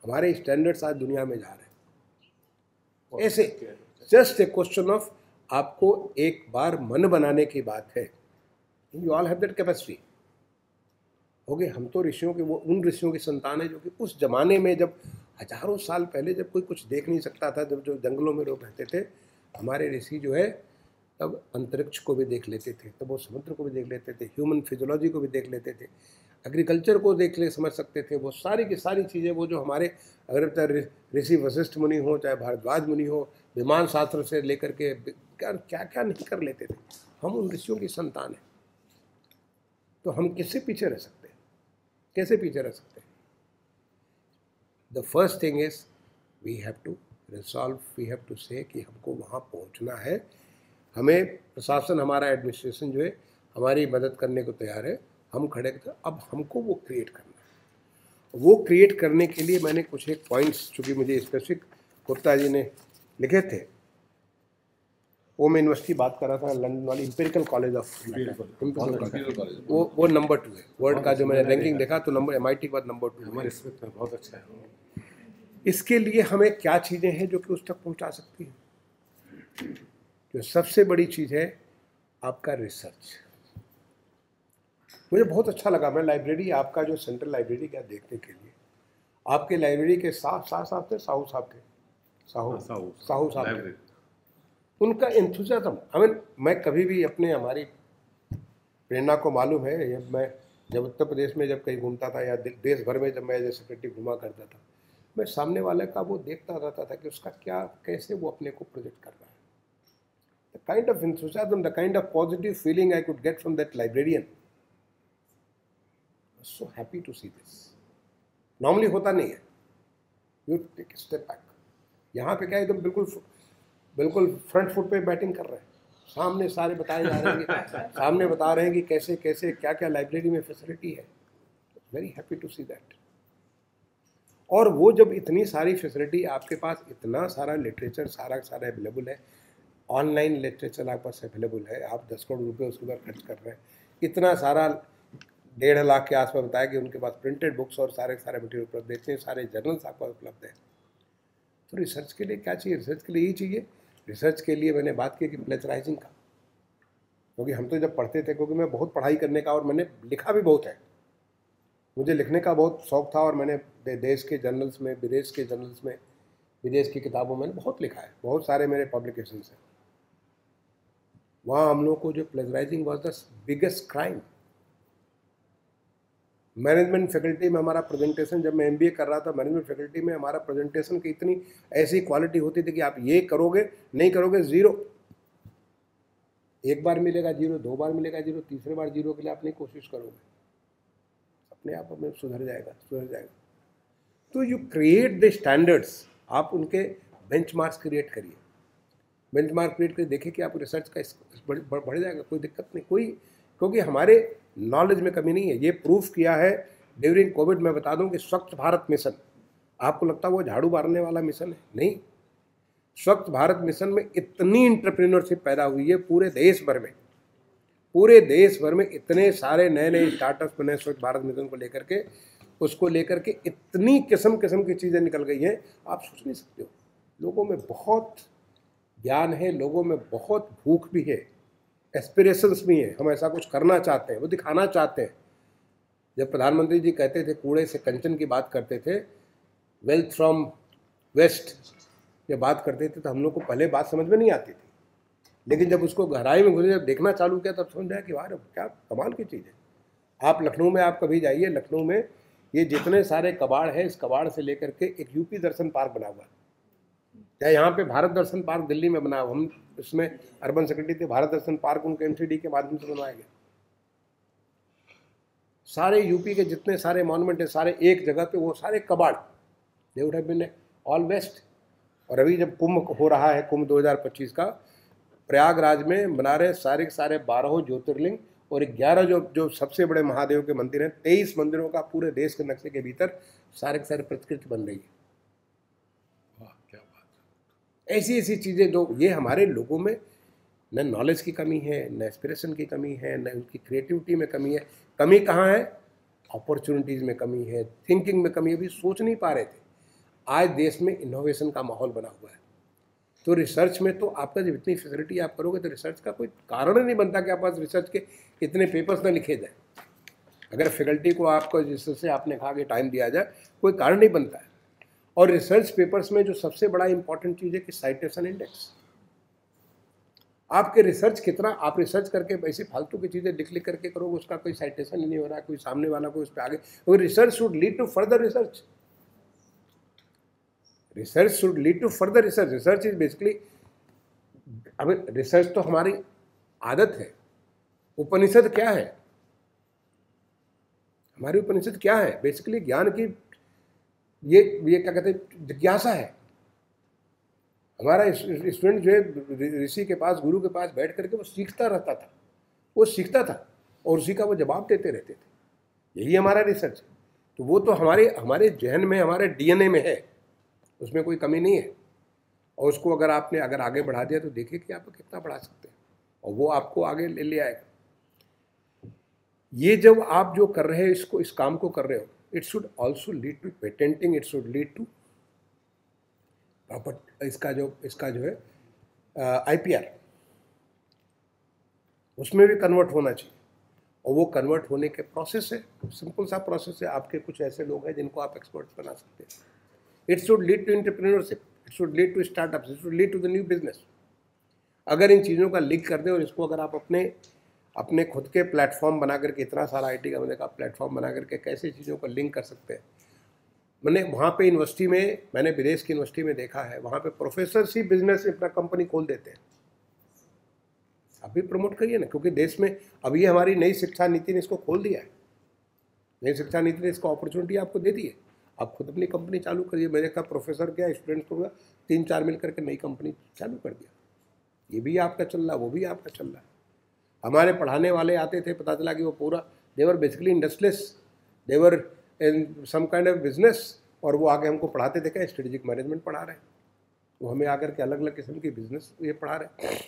हमारे स्टैंडर्ड्स आज दुनिया में जा रहे हैं। ऐसे जस्ट ए क्वेश्चन ऑफ आपको एक बार मन बनाने की बात है। You all have that capacity. Okay, हम तो ऋषियों के, वो उन ऋषियों की संतान है जो कि उस जमाने में, जब हजारों साल पहले जब कोई कुछ देख नहीं सकता था, जब जो जंगलों में लोग रहते थे, हमारे ऋषि जो है तब अंतरिक्ष को भी देख लेते थे, तब वो समुद्र को भी देख लेते थे, ह्यूमन फिजियोलॉजी को भी देख लेते थे, एग्रीकल्चर को देख ले समझ सकते थे। वो सारी की सारी चीज़ें, वो जो हमारे, अगर चाहे ऋषि वशिष्ठ मुनि हो, चाहे भारद्वाज मुनि हो, विमान शास्त्र से लेकर के क्या क्या क्या नहीं कर लेते थे। हम उन ऋषियों की संतान हैं, तो हम किससे पीछे रह सकते हैं, कैसे पीछे रह सकते हैं? The first thing is we have to resolve, we have to say कि हमको वहाँ पहुँचना है। हमें प्रशासन, हमारा एडमिनिस्ट्रेशन जो है हमारी मदद करने को तैयार है, हम खड़े थे। अब हमको वो क्रिएट करना है। वो क्रिएट करने के लिए मैंने कुछ एक पॉइंट्स, चूँकि मुझे स्पेसिफिक गुप्ता जी ने लिखे थे, वो मैं यूनिवर्सिटी बात कर रहा था, लंदन वाली इंपेरिकल कॉलेज ऑफ, वो नंबर 2 है वर्ल्ड का। जो मैंने रैंकिंग देखा तो नंबर MIT के बाद नंबर 2 हमारे इसमें तो बहुत अच्छा है। इसके लिए हमें क्या चीज़ें हैं जो कि उस तक पहुंचा सकती हैं? जो सबसे बड़ी चीज़ है आपका रिसर्च। मुझे बहुत अच्छा लगा, मैं लाइब्रेरी, आपका जो सेंट्रल लाइब्रेरी गया देखने के लिए, आपके लाइब्रेरी के साहब थे, साहू साहब थे, साहू साहब थे, उनका एंथुसियाज्म। मैं कभी भी अपने, हमारी प्रेरणा को मालूम है, मैं जब उत्तर प्रदेश में जब कहीं घूमता था या देश भर में जब मैं एज ए सेक्रेटरी घूमा करता था, मैं सामने वाले का वो देखता रहता था कि उसका क्या, कैसे वो अपने को प्रोजेक्ट कर रहा है। The kind of enthusiasm, the kind of positive feeling I could get from that librarian, so happy to see this. Normally होता नहीं है। You take step back. यहाँ पे क्या एकदम बिल्कुल फ्रंट फुट पे बैटिंग कर रहे हैं, सामने सारे बताए जा रहे हैं सामने बता रहे हैं कि कैसे कैसे क्या क्या लाइब्रेरी में फैसिलिटी है। Very happy to see that. और वो जब इतनी सारी फैसिलिटी आपके पास, इतना सारा लिटरेचर सारा अवेलेबल है, ऑनलाइन लिटरेचर आपके पास अवेलेबल है, आप 10 करोड़ रुपये उसके ऊपर खर्च कर रहे हैं, इतना सारा 1.5 लाख के आसपास बताया कि उनके पास प्रिंटेड बुक्स और सारे मटेरियल उपलब्ध है, इतने सारे जर्नल्स आपके पास उपलब्ध है। तो रिसर्च के लिए क्या चाहिए? रिसर्च के लिए यही चाहिए। रिसर्च के लिए मैंने बात की कि प्लेजराइजिंग का, क्योंकि हम तो जब पढ़ते थे, क्योंकि मैं बहुत पढ़ाई करने का, और मैंने लिखा भी बहुत है, मुझे लिखने का बहुत शौक था, और मैंने देश के जर्नल्स में, विदेश के जर्नल्स में, विदेश की किताबों में बहुत लिखा है, बहुत सारे मेरे पब्लिकेशंस हैं। वहाँ हम लोग को जो प्लेजराइजिंग was the biggest crime. Management faculty में हमारा प्रेजेंटेशन, जब मैं MBA कर रहा था, मैनेजमेंट फैकल्टी में हमारा प्रेजेंटेशन की इतनी ऐसी क्वालिटी होती थी कि आप ये करोगे, नहीं करोगे 0, एक बार मिलेगा 0, 2 बार मिलेगा 0, तीसरे बार 0 के लिए आप नहीं कोशिश करोगे, अपने आप में सुधर जाएगा। तो यू क्रिएट द स्टैंडर्ड्स, आप उनके बेंचमार्क्स क्रिएट करिए, बेंचमार्क क्रिएट करके देखिए कि आप रिसर्च का बढ़ जाएगा, कोई दिक्कत नहीं, कोई, क्योंकि हमारे नॉलेज में कमी नहीं है। ये प्रूफ किया है ड्यूरिंग कोविड। मैं बता दूं कि स्वच्छ भारत मिशन, आपको लगता है वो झाड़ू मारने वाला मिशन है? नहीं, स्वच्छ भारत मिशन में इतनी एंटरप्रेन्योरशिप पैदा हुई है पूरे देश भर में इतने सारे नए स्टार्टअप्स बने स्वच्छ भारत मिशन को लेकर के। उसको लेकर के इतनी किस्म किस्म की चीज़ें निकल गई हैं, आप सोच नहीं सकते हो। लोगों में बहुत ज्ञान है, लोगों में बहुत भूख भी है, एस्पिरेशंस भी हैं, हम ऐसा कुछ करना चाहते हैं, वो दिखाना चाहते हैं। जब प्रधानमंत्री जी कहते थे कूड़े से कंचन की बात करते थे, वेल्थ फ्रॉम वेस्ट जब बात करते थे, तो हम लोग को पहले बात समझ में नहीं आती थी, लेकिन जब उसको गहराई में घुसे, जब देखना चालू किया, तब समझ आया कि वाह क्या कमाल की चीज़ है। आप लखनऊ में आप कभी जाइए, लखनऊ में ये जितने सारे कबाड़ है, इस कबाड़ से लेकर के एक यूपी दर्शन पार्क बना हुआ है, चाहे यहाँ पे भारत दर्शन पार्क दिल्ली में बना, हम इसमें अर्बन सेक्रेटरी थे, भारत दर्शन पार्क उनके एमसीडी के माध्यम से बनवाया गया। सारे यूपी के जितने सारे मॉन्यूमेंट है, सारे एक जगह पे, वो सारे कबाड़, they would have been all waste. और अभी जब कुंभ हो रहा है, कुंभ 2025 का, प्रयागराज में बना रहे सारे के सारे 12 ज्योतिर्लिंग और 11 जो सबसे बड़े महादेव के मंदिर हैं, 23 मंदिरों का पूरे देश के नक्शे के भीतर सारे के सारे प्रतिकृति बन रही है। वाह क्या बात है। ऐसी ऐसी चीज़ें जो, ये हमारे लोगों में न नॉलेज की कमी है, न एस्पिरेशन की कमी है, न उनकी क्रिएटिविटी में कमी है। कमी कहाँ है? अपॉर्चुनिटीज़ में कमी है, थिंकिंग में कमी है, अभी सोच नहीं पा रहे थे। आज देश में इनोवेशन का माहौल बना हुआ है, तो रिसर्च में तो आपका जब इतनी फैसिलिटी आप करोगे, तो रिसर्च का कोई कारण ही नहीं बनता कि आपके पास रिसर्च के इतने पेपर्स ना लिखे जाए। अगर फैकल्टी को आपको जिससे आपने कहा कि टाइम दिया जाए, कोई कारण नहीं बनता है। और रिसर्च पेपर्स में जो सबसे बड़ा इंपॉर्टेंट चीज़ है कि साइटेशन इंडेक्स। आपके रिसर्च कितना, आप रिसर्च करके ऐसी फालतू की चीज़ें लिख करके करोगे, उसका कोई साइटेशन ही नहीं हो रहा है, कोई सामने वाला कोई उस पर आगे, वो research should lead to further research. Research should lead to further research. Research is basically, अब रिसर्च तो हमारी आदत है। उपनिषद क्या है? हमारी उपनिषद क्या है? बेसिकली ज्ञान की ये क्या कहते हैं, जिज्ञासा है। हमारा स्टूडेंट जो है ऋषि के पास, गुरु के पास बैठ करके वो सीखता रहता था, वो सीखता था और उसी का वो जवाब देते रहते थे। यही हमारा रिसर्च है। तो वो तो हमारे जहन में, हमारे डीएनए में है, उसमें कोई कमी नहीं है। और उसको अगर आपने आगे बढ़ा दिया, तो देखिए कि आप कितना बढ़ा सकते हैं, और वो आपको आगे ले आएगा। ये जब आप जो कर रहे हैं, इस काम को कर रहे हो, it should also lead to patenting, it should lead to proper, इसका जो है आईपीआर, उसमें भी कन्वर्ट होना चाहिए। और वो कन्वर्ट होने के प्रोसेस है, सिंपल सा प्रोसेस है। आपके कुछ ऐसे लोग हैं जिनको आप एक्सपर्ट्स बना सकते हैं। It should lead to entrepreneurship, it should lead to startups, it should lead to the new business. अगर इन चीज़ों का लिंक कर दें, और इसको अगर आप अपने खुद के प्लेटफॉर्म बना करके, इतना सारा आईटी का मैंने कहा प्लेटफॉर्म बना करके कैसे चीज़ों को लिंक कर सकते हैं। मैंने वहाँ पे यूनिवर्सिटी में, मैंने विदेश की यूनिवर्सिटी में देखा है, वहाँ पे प्रोफेसर ही बिजनेस अपना कंपनी खोल देते हैं। आप भी प्रमोट करिए ना, क्योंकि देश में अब ये हमारी नई शिक्षा नीति ने इसको खोल दिया है। नई शिक्षा नीति ने इसको अपॉर्चुनिटी आपको दे दी है। आप खुद अपनी कंपनी चालू करिए। मैंने कहा प्रोफेसर क्या, स्टूडेंट्स को 3-4 मिल करके नई कंपनी चालू कर दिया। ये भी आपका चल रहा, वो भी आपका चल रहा है। हमारे पढ़ाने वाले आते थे, पता चला कि वो पूरा they were basically industrialist, they were in some kind of business, और वो आगे हमको पढ़ाते थे क्या, स्ट्रेटेजिक मैनेजमेंट पढ़ा रहे हैं। वो हमें आकर के अलग अलग किस्म की बिजनेस ये पढ़ा रहे हैं।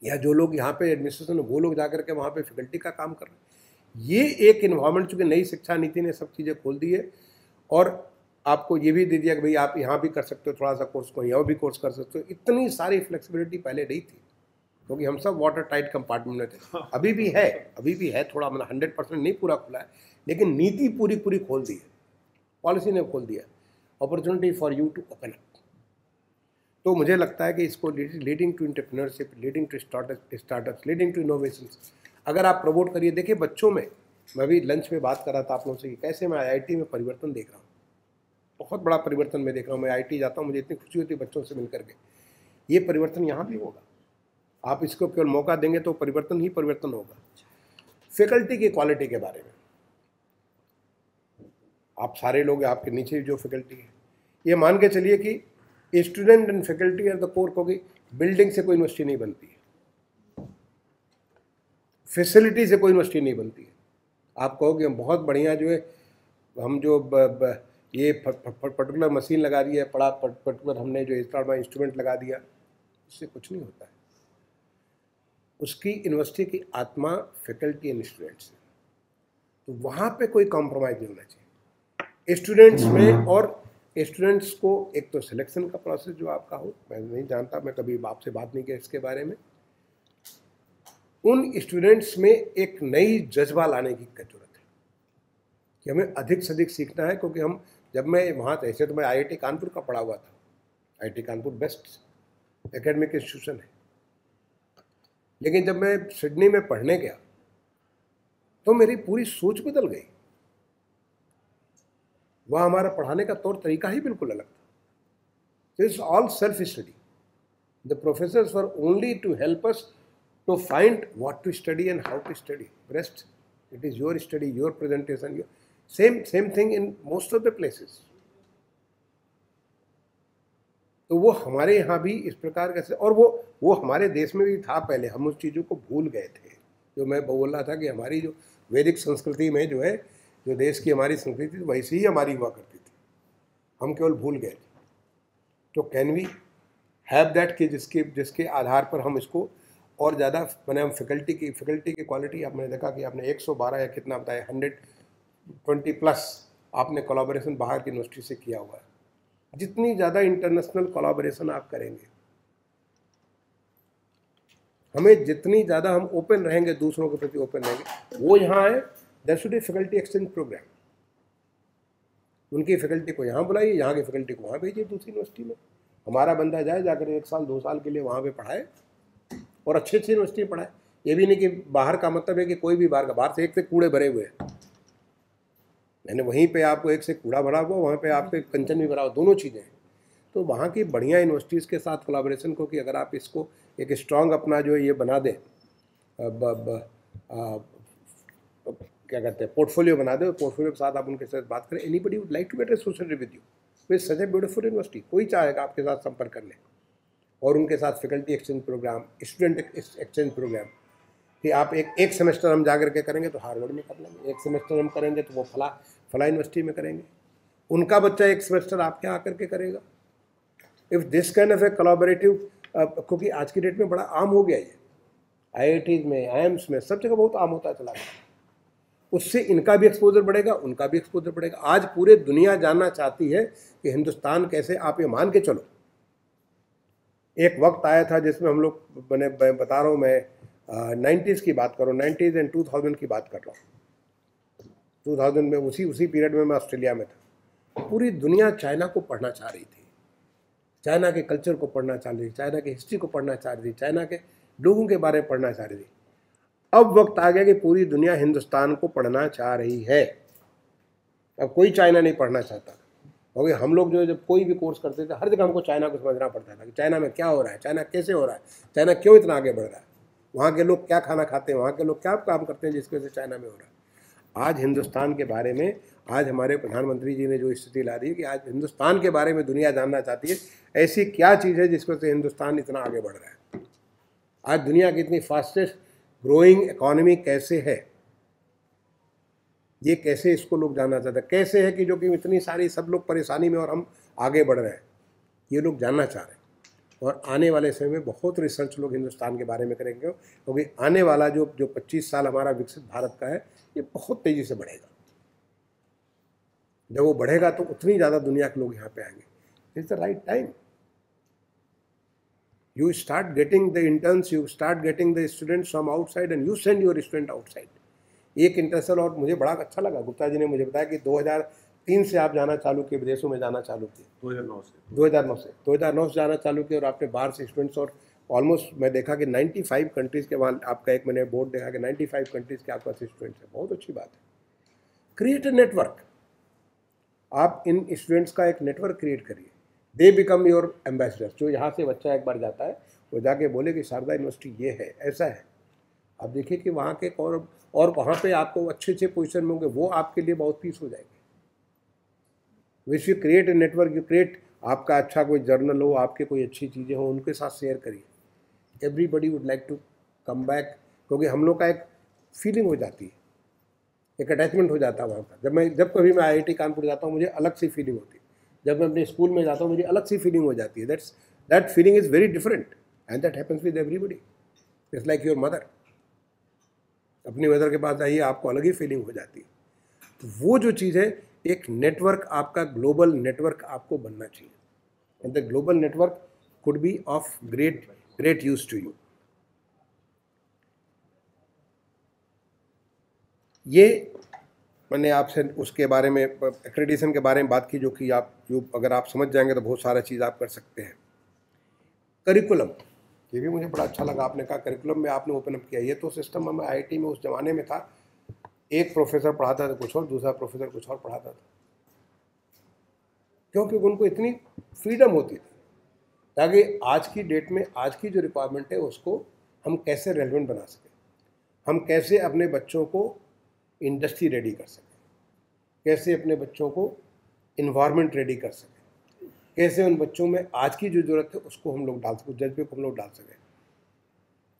या जो लोग यहाँ पे एडमिनिस्ट्रेशन, वो लोग जाकर के वहाँ पे फैकल्टी का काम कर रहे हैं। ये एक इन्वायरमेंट, चूँकि नई शिक्षा नीति ने सब चीज़ें खोल दी है, और आपको ये भी दे दिया कि भाई आप यहाँ भी कर सकते हो थोड़ा सा कोर्स, को यहाँ भी कोर्स कर सकते हो। इतनी सारी फ्लेक्सिबिलिटी पहले नहीं थी, क्योंकि हम सब वाटर टाइट कंपार्टमेंट में थे। अभी भी है थोड़ा, मतलब 100% नहीं पूरा खुला है, लेकिन नीति पूरी खोल दी है, पॉलिसी ने खोल दिया। Opportunity for you to open up. तो मुझे लगता है कि इसको leading to entrepreneurship, leading to startups, leading to innovations, अगर आप प्रमोट करिए। देखिए बच्चों में, मैं भी लंच में बात कर रहा था आप लोगों से कि कैसे मैं आईआईटी में परिवर्तन देख रहा हूँ। बहुत बड़ा परिवर्तन मैं देख रहा हूँ। मैं आईआईटी जाता हूँ, मुझे इतनी खुशी होती है बच्चों से मिलकर के। ये परिवर्तन यहाँ भी होगा। आप इसको केवल मौका देंगे तो परिवर्तन ही परिवर्तन होगा। फैकल्टी की क्वालिटी के बारे में, आप सारे लोग, आपके नीचे जो फैकल्टी है, ये मान के चलिए कि student and faculty are the core, क्योंकि बिल्डिंग से कोई यूनिवर्सिटी नहीं बनती है, फैसिलिटी से कोई यूनिवर्सिटी नहीं बनती है। आप कहोगे हम बहुत बढ़िया जो है, हम जो ये पर्टिकुलर मशीन लगा दी है, पर्टिकुलर हमने जो इंस्ट्रूमेंट लगा दिया, उससे कुछ नहीं होता है। उसकी यूनिवर्सिटी की आत्मा फैकल्टी एंड स्टूडेंट्स है। तो वहाँ पे कोई कॉम्प्रोमाइज़ नहीं होना चाहिए। स्टूडेंट्स में, और स्टूडेंट्स को एक तो सिलेक्शन का प्रोसेस जो आपका हो, मैं नहीं जानता, मैं कभी आपसे बात नहीं किया इसके बारे में, उन स्टूडेंट्स में एक नई जज्बा लाने की जरूरत है कि हमें अधिक से अधिक सीखना है। क्योंकि हम, जब मैं वहाँ, ऐसे तो मैं IIT कानपुर का पढ़ा हुआ था, IIT Kanpur best academic institution है, लेकिन जब मैं सिडनी में पढ़ने गया तो मेरी पूरी सोच बदल गई। वहाँ हमारा पढ़ाने का तौर तरीका ही बिल्कुल अलग था। It's all self study. The professors were only to help us to find what to study and how to study. Rest, it is your study, your presentation, same thing in most of the places. तो वो हमारे यहाँ भी इस प्रकार का, और वो हमारे देश में भी था पहले, हम उस चीज़ों को भूल गए थे। जो मैं बोल रहा था कि हमारी जो वैदिक संस्कृति में जो है, जो देश की हमारी संस्कृति थी, वैसी ही हमारी हुआ करती थी, हम केवल भूल गए थे। तो कैन वी हैव दैट कि जिसके आधार पर हम इसको और ज़्यादा, मैंने हम फैकल्टी की क्वालिटी, आपने देखा कि आपने 112 या कितना बताया, 120+ आपने कोलैबोरेशन बाहर की यूनिवर्सिटी से किया हुआ है। जितनी ज़्यादा इंटरनेशनल कोलैबोरेशन आप करेंगे, हमें जितनी ज़्यादा हम ओपन रहेंगे, दूसरों के प्रति ओपन रहेंगे, वो यहाँ है। There should be faculty exchange programme. उनकी फैकल्टी को यहाँ बुलाइए, यहाँ की फैकल्टी को वहाँ भेजिए दूसरी यूनिवर्सिटी में। हमारा बंदा जाए, जाकर 1 साल 2 साल के लिए वहाँ पे पढ़ाए और अच्छी यूनिवर्सिटी में पढ़ाए। ये भी नहीं कि बाहर का मतलब है कि कोई भी बाहर से एक से कूड़े भरे हुए हैं, मैंने वहीं पे आपको एक से कूड़ा भरा हुआ, वहाँ पे आपको कंचन भी भरा हुआ, दोनों चीज़ें हैं। तो वहाँ की बढ़िया यूनिवर्सिटीज़ के साथ कोलैबोरेशन को, कि अगर आप इसको एक स्ट्रॉन्ग अपना जो ये बना दें, क्या कहते हैं, पोर्टफोलियो बना दें, पोर्टफोलियो के साथ आप उनके साथ बात करें। Anybody would like to get associated with you with such a beautiful university. कोई चाहेगा आपके साथ संपर्क कर ले, और उनके साथ faculty exchange programme, student exchange programme, कि आप एक सेमेस्टर हम जा करके करेंगे तो हार्वर्ड में कर लेंगे, एक सेमेस्टर हम करेंगे तो वो फला यूनिवर्सिटी में करेंगे, उनका बच्चा एक सेमेस्टर आपके यहाँ करके करेगा। If this kind of A collaborative, क्योंकि आज की डेट में बड़ा आम हो गया ये, IITs में, IIMs में, सब जगह बहुत आम होता चला गया। उससे इनका भी एक्सपोजर बढ़ेगा, उनका भी एक्सपोजर बढ़ेगा। आज पूरे दुनिया जानना चाहती है कि हिंदुस्तान कैसे, आप ये मान के चलो, एक वक्त आया था जिसमें हम लोग, मैंने बता रहा हूँ मैं, 90s की बात कर रहा हूँ, 90s एंड 2000 की बात कर रहा हूँ। 2000 में, उसी पीरियड में मैं ऑस्ट्रेलिया में था। पूरी दुनिया चाइना को पढ़ना चाह रही थी, चाइना के कल्चर को पढ़ना चाह रही थी, चाइना की हिस्ट्री को पढ़ना चाह रही थी, चाइना के लोगों के बारे में पढ़ना चाह रही थी। अब वक्त आ गया कि पूरी दुनिया हिंदुस्तान को पढ़ना चाह रही है। अब कोई चाइना नहीं पढ़ना चाहता, क्योंकि हम लोग जो जब कोई भी कोर्स करते थे, हर जगह हमको चाइना को समझना पड़ता था कि चाइना में क्या हो रहा है, चाइना कैसे हो रहा है, चाइना क्यों इतना आगे बढ़ रहा है, वहाँ के लोग क्या खाना खाते हैं, वहाँ के लोग क्या काम करते हैं जिसकी वजह से चाइना में हो रहा है। आज हिंदुस्तान के बारे में, आज हमारे प्रधानमंत्री जी ने जो स्थिति ला दी है कि आज हिंदुस्तान के बारे में दुनिया जानना चाहती है, ऐसी क्या चीज़ है जिसकी वजह से हिंदुस्तान इतना आगे बढ़ रहा है। आज दुनिया की इतनी फास्टेस्ट ग्रोइंग इकॉनमी कैसे है, ये कैसे, इसको लोग जानना चाहते हैं। कैसे है कि जो कि इतनी सारी सब लोग परेशानी में और हम आगे बढ़ रहे हैं, ये लोग जानना चाह रहे हैं। और आने वाले समय में बहुत रिसर्च लोग हिंदुस्तान के बारे में करेंगे, क्योंकि आने वाला जो 25 साल हमारा विकसित भारत का है, ये बहुत तेज़ी से बढ़ेगा। जब वो बढ़ेगा तो उतनी ज़्यादा दुनिया के लोग यहाँ पे आएंगे। It's the right time. You start getting the interns, you start getting the students from outside and you send your student outside. एक इंटरनेशनल, और मुझे बड़ा अच्छा लगा, गुप्ता जी ने मुझे बताया कि 2003 से आप जाना चालू किए, विदेशों में जाना चालू किए। 2009 से जाना चालू किया, और आपने बाहर से स्टूडेंट्स, और ऑलमोस्ट मैं देखा कि 95 कंट्रीज़ के वहाँ आपका, एक मैंने बोर्ड देखा कि 95 कंट्रीज़ के आपका स्टूडेंट्स है। बहुत अच्छी बात है। क्रिएट ए नेटवर्क, आप इन स्टूडेंट्स का एक नेटवर्क क्रिएट करिए। They become your ambassadors. जो यहाँ से बच्चा एक बार जाता है, वो जाके बोले कि शारदा यूनिवर्सिटी ये है, ऐसा है। आप देखिए कि वहाँ के और वहाँ पे आपको अच्छे पोजीशन में होंगे, वो आपके लिए बहुत पीस हो जाएंगे। Wish you create a network, you create, आपका अच्छा कोई जर्नल हो, आपके कोई अच्छी चीज़ें हो, उनके साथ शेयर करिए। Everybody would like to come back, क्योंकि हम लोग का एक फीलिंग हो जाती है, एक अटैचमेंट हो जाता है वहाँ का। जब कभी मैं IIT कानपुर जाता हूँ, मुझे अलग सी फीलिंग होती है। जब मैं अपने स्कूल में जाता हूँ, मुझे अलग सी फीलिंग हो जाती है। That feeling is very different and that happens with everybody. It's like your mother. अपनी मदर के पास जाइए, आपको अलग ही फीलिंग हो जाती है। तो वो जो चीज़ है, एक नेटवर्क, आपका ग्लोबल नेटवर्क आपको बनना चाहिए, and the global network could be of great use to you. ये मैंने आपसे उसके बारे में, एक्रेडिटेशन के बारे में बात की, जो कि अगर आप समझ जाएंगे तो बहुत सारा चीज़ आप कर सकते हैं। करिकुलम, ये भी मुझे बड़ा अच्छा लगा, आपने कहा करिकुलम में आपने ओपन अप किया। ये तो सिस्टम हमें IIT में उस जमाने में था, एक प्रोफेसर पढ़ाता था कुछ और, दूसरा प्रोफेसर कुछ और पढ़ाता था, क्योंकि उनको इतनी फ्रीडम होती थी, ताकि आज की डेट में आज की जो रिक्वायरमेंट है उसको हम कैसे रेलेवेंट बना सकें, हम कैसे अपने बच्चों को इंडस्ट्री रेडी कर सकें, कैसे अपने बच्चों को इन्वायरमेंट रेडी कर सकें, कैसे उन बच्चों में आज की जो ज़रूरत है उसको हम लोग डाल सकें, जज्बे को हम लोग डाल सकें।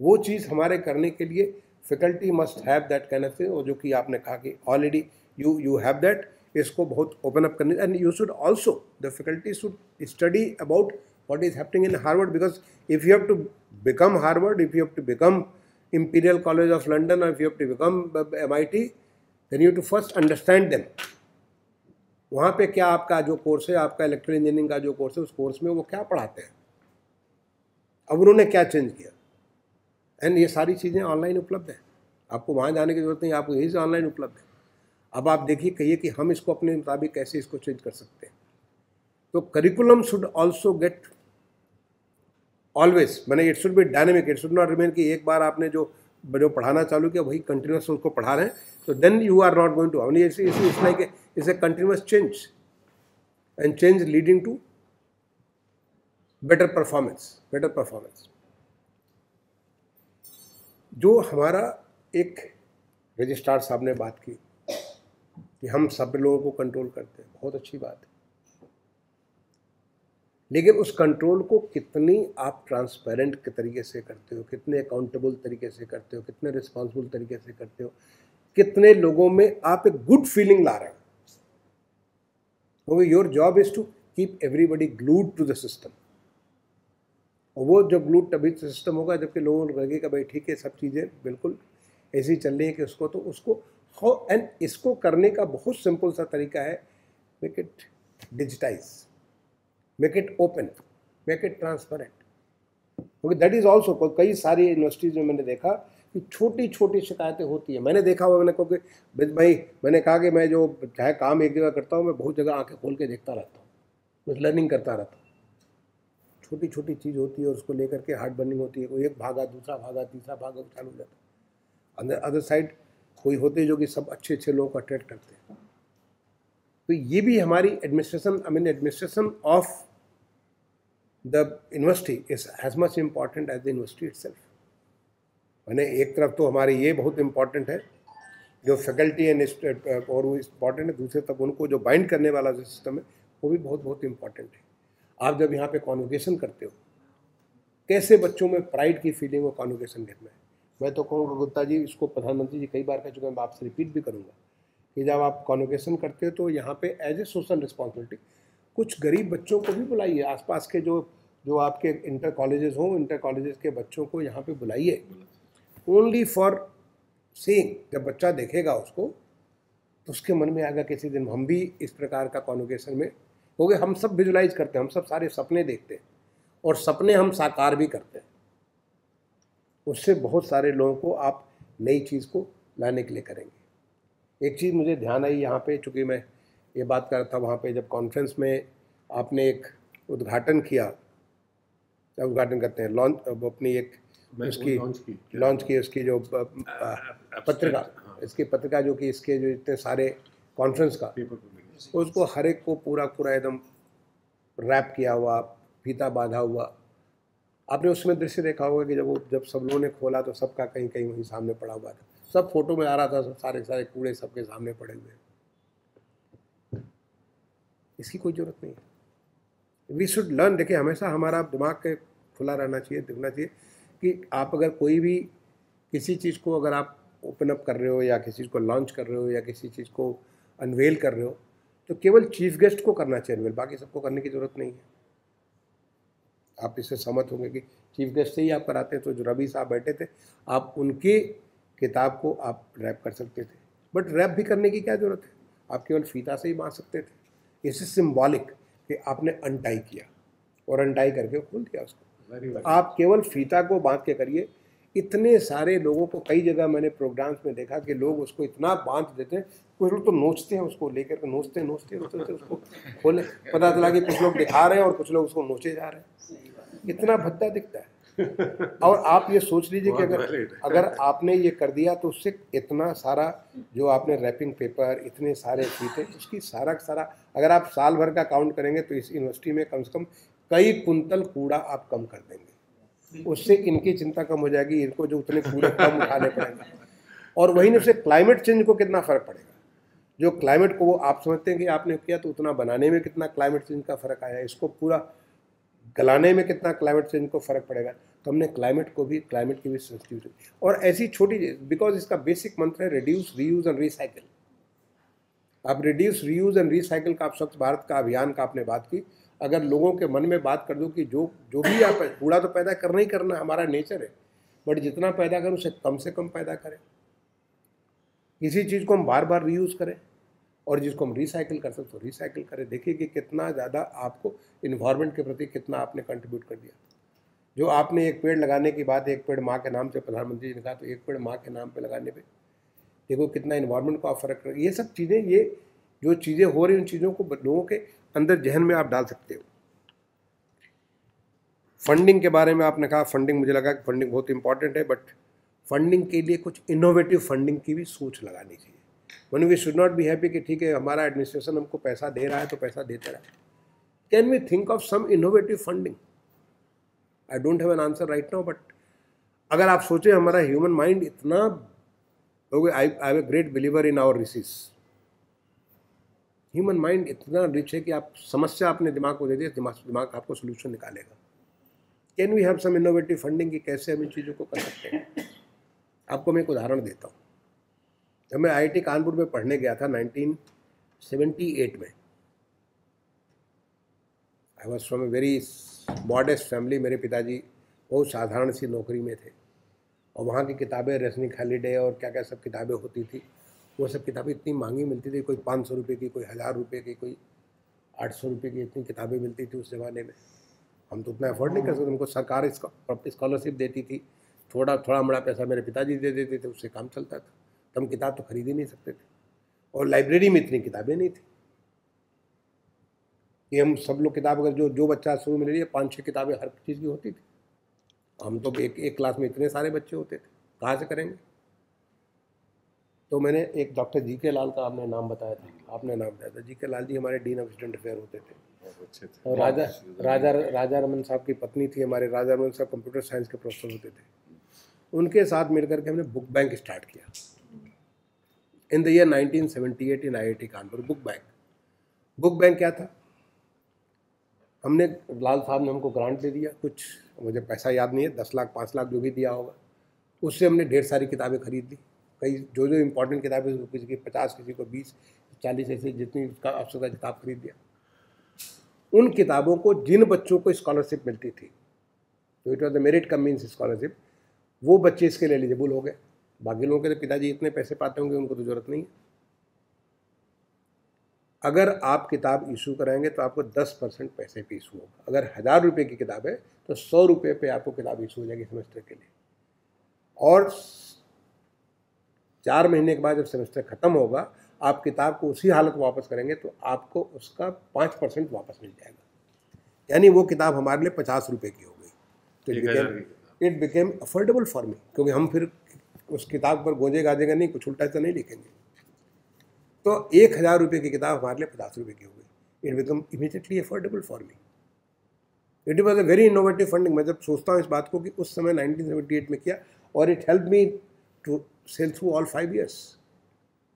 वो चीज़ हमारे करने के लिए faculty must have that kind of thing, और जो कि आपने कहा कि ऑलरेडी यू हैव दैट, इसको बहुत ओपन अप करने, and you should also, the faculty should study about what is happening in Harvard, because if you have to become Harvard, if you have to become Imperial College of London, or if you have to become MIT, then you have to first understand them. वहाँ पे क्या आपका जो course है, आपका electrical engineering का जो course है, उस कोर्स में वो क्या पढ़ाते हैं, अब उन्होंने क्या चेंज किया, एंड ये सारी चीज़ें ऑनलाइन उपलब्ध है, आपको वहाँ जाने की जरूरत नहीं, आपको यहीं से ऑनलाइन उपलब्ध है। अब आप देखिए, कहिए कि हम इसको अपने मुताबिक कैसे इसको चेंज कर सकते हैं। तो curriculum should also get always, मैंने it should be dynamic, it should not remain कि एक बार आपने जो पढ़ाना चालू किया वही कंटिन्यूस उसको पढ़ा रहे हैं, तो then you are not going to, it's like it's a continuous change, and change leading to better performance. जो हमारा एक रजिस्ट्रार साहब ने बात की कि हम सब लोगों को कंट्रोल करते हैं, बहुत अच्छी बात है, लेकिन उस कंट्रोल को कितनी आप ट्रांसपेरेंट के तरीके से करते हो, कितने अकाउंटेबल तरीके से करते हो, कितने रिस्पॉन्सिबल तरीके से करते हो, कितने लोगों में आप एक गुड फीलिंग ला रहे हो, क्योंकि your job is to keep everybody glued to the system. और वो जब ग्लूड तभी सिस्टम होगा जबकि लोगों को लगेगा भाई ठीक है, सब चीज़ें बिल्कुल ऐसी चल रही है कि उसको, तो उसको हो, एंड इसको करने का बहुत सिंपल सा तरीका है, make it digitise, make it open, make it transparent, क्योंकि दैट इज ऑल्सो, कई सारी यूनिवर्सिटीज़ में मैंने देखा कि छोटी छोटी शिकायतें होती है। मैंने देखा हुआ, मैंने क्योंकि भाई मैंने कहा कि मैं जो चाहे काम एक जगह करता हूँ, मैं बहुत जगह आंखें खोल के देखता रहता हूँ, मैं लर्निंग करता रहता हूँ। छोटी छोटी चीज़ होती है और उसको लेकर के हार्ड बर्निंग होती है, कोई एक भागा, दूसरा भागा, तीसरा भागा, चालू हो जाता है। अदर साइड कोई होते हैं जो कि सब अच्छे अच्छे लोगों को अट्रैक्ट करते हैं। तो ये भी हमारी administration of the university is as much important as the university itself. मैंने एक तरफ तो हमारी ये बहुत इम्पॉर्टेंट है जो फैकल्टी एंड और वो इम्पॉर्टेंट है, दूसरे तरफ उनको जो बाइंड करने वाला जो सिस्टम है वो भी बहुत बहुत इम्पॉर्टेंट है। आप जब यहाँ पे कॉन्वोकेशन करते हो, कैसे बच्चों में प्राइड की फीलिंग और कॉन्वोकेशन देखना है। मैं तो कहूँगा गुप्ता जी, इसको प्रधानमंत्री जी कई बार कह चुके हैं, मैं आपसे रिपीट भी करूँगा कि जब आप कॉन्वोकेशन करते हो तो यहाँ पे एज ए सोशल रिस्पॉन्सिबिलिटी कुछ गरीब बच्चों को भी बुलाइए, आसपास के जो आपके इंटर कॉलेजेस हों, इंटर कॉलेजेस के बच्चों को यहाँ पे बुलाइए, ओनली फॉर सीइंग। जब बच्चा देखेगा उसको तो उसके मन में आएगा किसी दिन हम भी इस प्रकार का कॉन्वोकेशन में, क्योंकि हम सब विजुलाइज करते हैं, हम सब सारे सपने देखते हैं और सपने हम साकार भी करते हैं। उससे बहुत सारे लोगों को आप नई चीज़ को लाने के लिए करेंगे। एक चीज़ मुझे ध्यान आई यहाँ पे, चूँकि मैं ये बात कर रहा था वहाँ पे जब कॉन्फ्रेंस में आपने एक उद्घाटन किया, उद्घाटन करते हैं, लॉन्च अपनी एक उसकी लॉन्च की उसकी जो पत्रिका, इसकी पत्रिका जो कि इसके जो इतने सारे कॉन्फ्रेंस का, उसको हर एक को पूरा एकदम रैप किया हुआ, फीता बांधा हुआ। आपने उसमें दृश्य देखा होगा कि जब सब लोगों ने खोला तो सबका कहीं कहीं वहीं सामने पड़ा हुआ था, सब फोटो में आ रहा था, सब सारे कूड़े सबके सामने पड़े हुए। इसकी कोई ज़रूरत नहीं है। We should learn. देखिए, हमेशा हमारा दिमाग के खुला रहना चाहिए, दिखना चाहिए कि आप अगर कोई भी किसी चीज़ को अगर आप ओपन अप कर रहे हो या किसी चीज़ को लॉन्च कर रहे हो या किसी चीज़ को अनवेल कर रहे हो तो केवल चीफ गेस्ट को करना चाहिए अनवेल, बाकी सबको करने की ज़रूरत नहीं है। आप इससे सहमत होंगे कि चीफ गेस्ट से ही आप कराते हैं। तो जो रवि साहब बैठे थे, आप उनकी किताब को आप रैप कर सकते थे, बट रैप भी करने की क्या ज़रूरत है। आप केवल फीता से ही बांध सकते थे। इससे सिंबॉलिक कि आपने अनटाई किया और अनटाई करके खोल दिया उसको। आप केवल फीता को बांध के करिए। इतने सारे लोगों को कई जगह मैंने प्रोग्राम्स में देखा कि लोग उसको इतना बांध देते हैं, कुछ लोग तो नोचते हैं उसको लेकर के, नोचते उसको खोले, पता चला कि कुछ लोग दिखा रहे हैं और कुछ लोग उसको नोचे जा रहे हैं। इतना भद्दा दिखता है। और आप ये सोच लीजिए कि अगर आपने ये कर दिया तो उससे इतना सारा जो आपने रैपिंग पेपर, इतने सारे फीते, उसकी सारा अगर आप साल भर का काउंट करेंगे तो इस यूनिवर्सिटी में कम से कम कई कुंतल कूड़ा आप कम कर देंगे। उससे इनकी चिंता कम हो जाएगी, इनको जो उतने कूड़े कम उठाने पड़ेंगे। और वहीं उससे क्लाइमेट चेंज को कितना फ़र्क पड़ेगा। जो क्लाइमेट को वो आप समझते हैं कि आपने किया तो उतना बनाने में कितना क्लाइमेट चेंज का फ़र्क आया, इसको पूरा गलाने में कितना क्लाइमेट चेंज को फ़र्क पड़ेगा। तो हमने क्लाइमेट की भी सेंसिटिविटी और ऐसी छोटी, बिकॉज इसका बेसिक मंत्र है रिड्यूस, रीयूज एंड रिसाइकिल। आप रिड्यूस, रीयूज एंड रिसाइकिल का, आप स्वच्छ भारत का अभियान का आपने बात की, अगर लोगों के मन में बात कर दो कि जो भी आप कूड़ा तो पैदा करना ही करना, हमारा नेचर है, बट जितना पैदा करें उसे कम से कम पैदा करें। किसी चीज़ को हम बार बार रीयूज़ करें और जिसको हम रिसाइकिल कर सकते तो रिसाइकिल करें। देखिए कि कितना ज़्यादा आपको इन्वायरमेंट के प्रति कितना आपने कंट्रीब्यूट कर दिया। जो आपने एक पेड़ लगाने की बात, एक पेड़ माँ के नाम से प्रधानमंत्री जी ने कहा, तो एक पेड़ माँ के नाम पे लगाने पे देखो कितना इन्वायरमेंट को आप फ़र्क कर। ये सब चीज़ें, ये जो चीज़ें हो रही, उन चीज़ों को लोगों के अंदर जहन में आप डाल सकते हो। फंडिंग के बारे में आपने कहा, फंडिंग, मुझे लगा कि फंडिंग बहुत इंपॉर्टेंट है, बट फंडिंग के लिए कुछ इनोवेटिव फंडिंग की भी सोच लगानी चाहिए। One we should not be happy कि ठीक है हमारा एडमिनिस्ट्रेशन हमको पैसा दे रहा है तो पैसा देते रहे। Can we think of some innovative funding? I don't have an answer right now, but अगर आप सोचें, हमारा ह्यूमन माइंड इतना, I am a great believer in our रिसिस। ह्यूमन माइंड इतना रिच है कि आप समस्या अपने दिमाग को दे दिए, दिमाग आपको सोल्यूशन निकालेगा। Can we have some innovative funding कि कैसे हम इन चीज़ों को कर सकते हैं? आपको मैं एक उदाहरण देता हूँ। जब मैं IIT कानपुर में पढ़ने गया था 1978 में, I was from a very modest family. मेरे पिताजी बहुत साधारण सी नौकरी में थे और वहाँ की किताबें, रजनी हॉलिडे और क्या क्या सब किताबें होती थी, वो सब किताबें इतनी महंगी मिलती थी, कोई 500 रुपये की, कोई 1000 रुपये की, कोई 800 रुपये की, इतनी किताबें मिलती थी उस ज़माने में। हम तो उतना अफोर्ड नहीं कर सकते। हमको सरकार स्कॉलरशिप देती थी, थोड़ा बड़ा पैसा मेरे पिताजी दे देते थे, उससे काम चलता था। तो हम किताब तो खरीद ही नहीं सकते थे और लाइब्रेरी में इतनी किताबें नहीं थी कि हम सब लोग किताब, अगर जो बच्चा शुरू में ले लिया 5-6 किताबें हर चीज़ की होती थी। हम तो एक क्लास में इतने सारे बच्चे होते थे, कहाँ से करेंगे? तो मैंने एक डॉक्टर GK लाल का आपने नाम बताया था, GK लाल जी हमारे डीन ऑफ स्टूडेंट अफेयर होते थे। और राजा रमन साहब की पत्नी थी हमारे, राजा रमन साहब कंप्यूटर साइंस के प्रोफेसर होते थे। उनके साथ मिलकर के हमने बुक बैंक स्टार्ट किया in the year 1978 in IIT Kanpur. Book bank क्या था? हमने, लाल साहब ने हमको ग्रांट दे दिया, कुछ मुझे पैसा याद नहीं है, 10 लाख 5 लाख जो भी दिया होगा, उससे हमने ढेर सारी किताबें खरीद ली। कई जो इंपॉर्टेंट किताबें, किसी की 50, किसी को 20, 40, ऐसे जितनी उसका आवश्यकता किताब खरीद दिया। उन किताबों को जिन बच्चों को स्कॉलरशिप मिलती थी, तो it was the merit come means scholarship, वो बच्चे इसके लिए एलिजिबल हो गए। बाकी लोगों के तो पिताजी इतने पैसे पाते होंगे, उनको तो जरूरत नहीं है। अगर आप किताब इशू कराएंगे तो आपको 10% पैसे पे इशू होगा। अगर 1000 रुपये की किताब है तो 100 रुपये पे आपको किताब इशू हो जाएगी सेमेस्टर के लिए। और 4 महीने के बाद जब सेमेस्टर खत्म होगा, आप किताब को उसी हालत में वापस करेंगे तो आपको उसका 5% वापस मिल जाएगा। यानी वो किताब हमारे लिए 50 रुपये की हो गई। तो it became affordable for me, क्योंकि हम फिर उस किताब पर गोजे गाजेगा नहीं, कुछ उल्टा तो नहीं लिखेंगे। तो 1000 रुपये की किताब हमारे लिए 50 रुपये की हो गई। It become immediately affordable for me. It was a very innovative funding. मैं जब सोचता हूँ इस बात को कि उस समय 1978 में किया, और it help me to sail through all 5 years।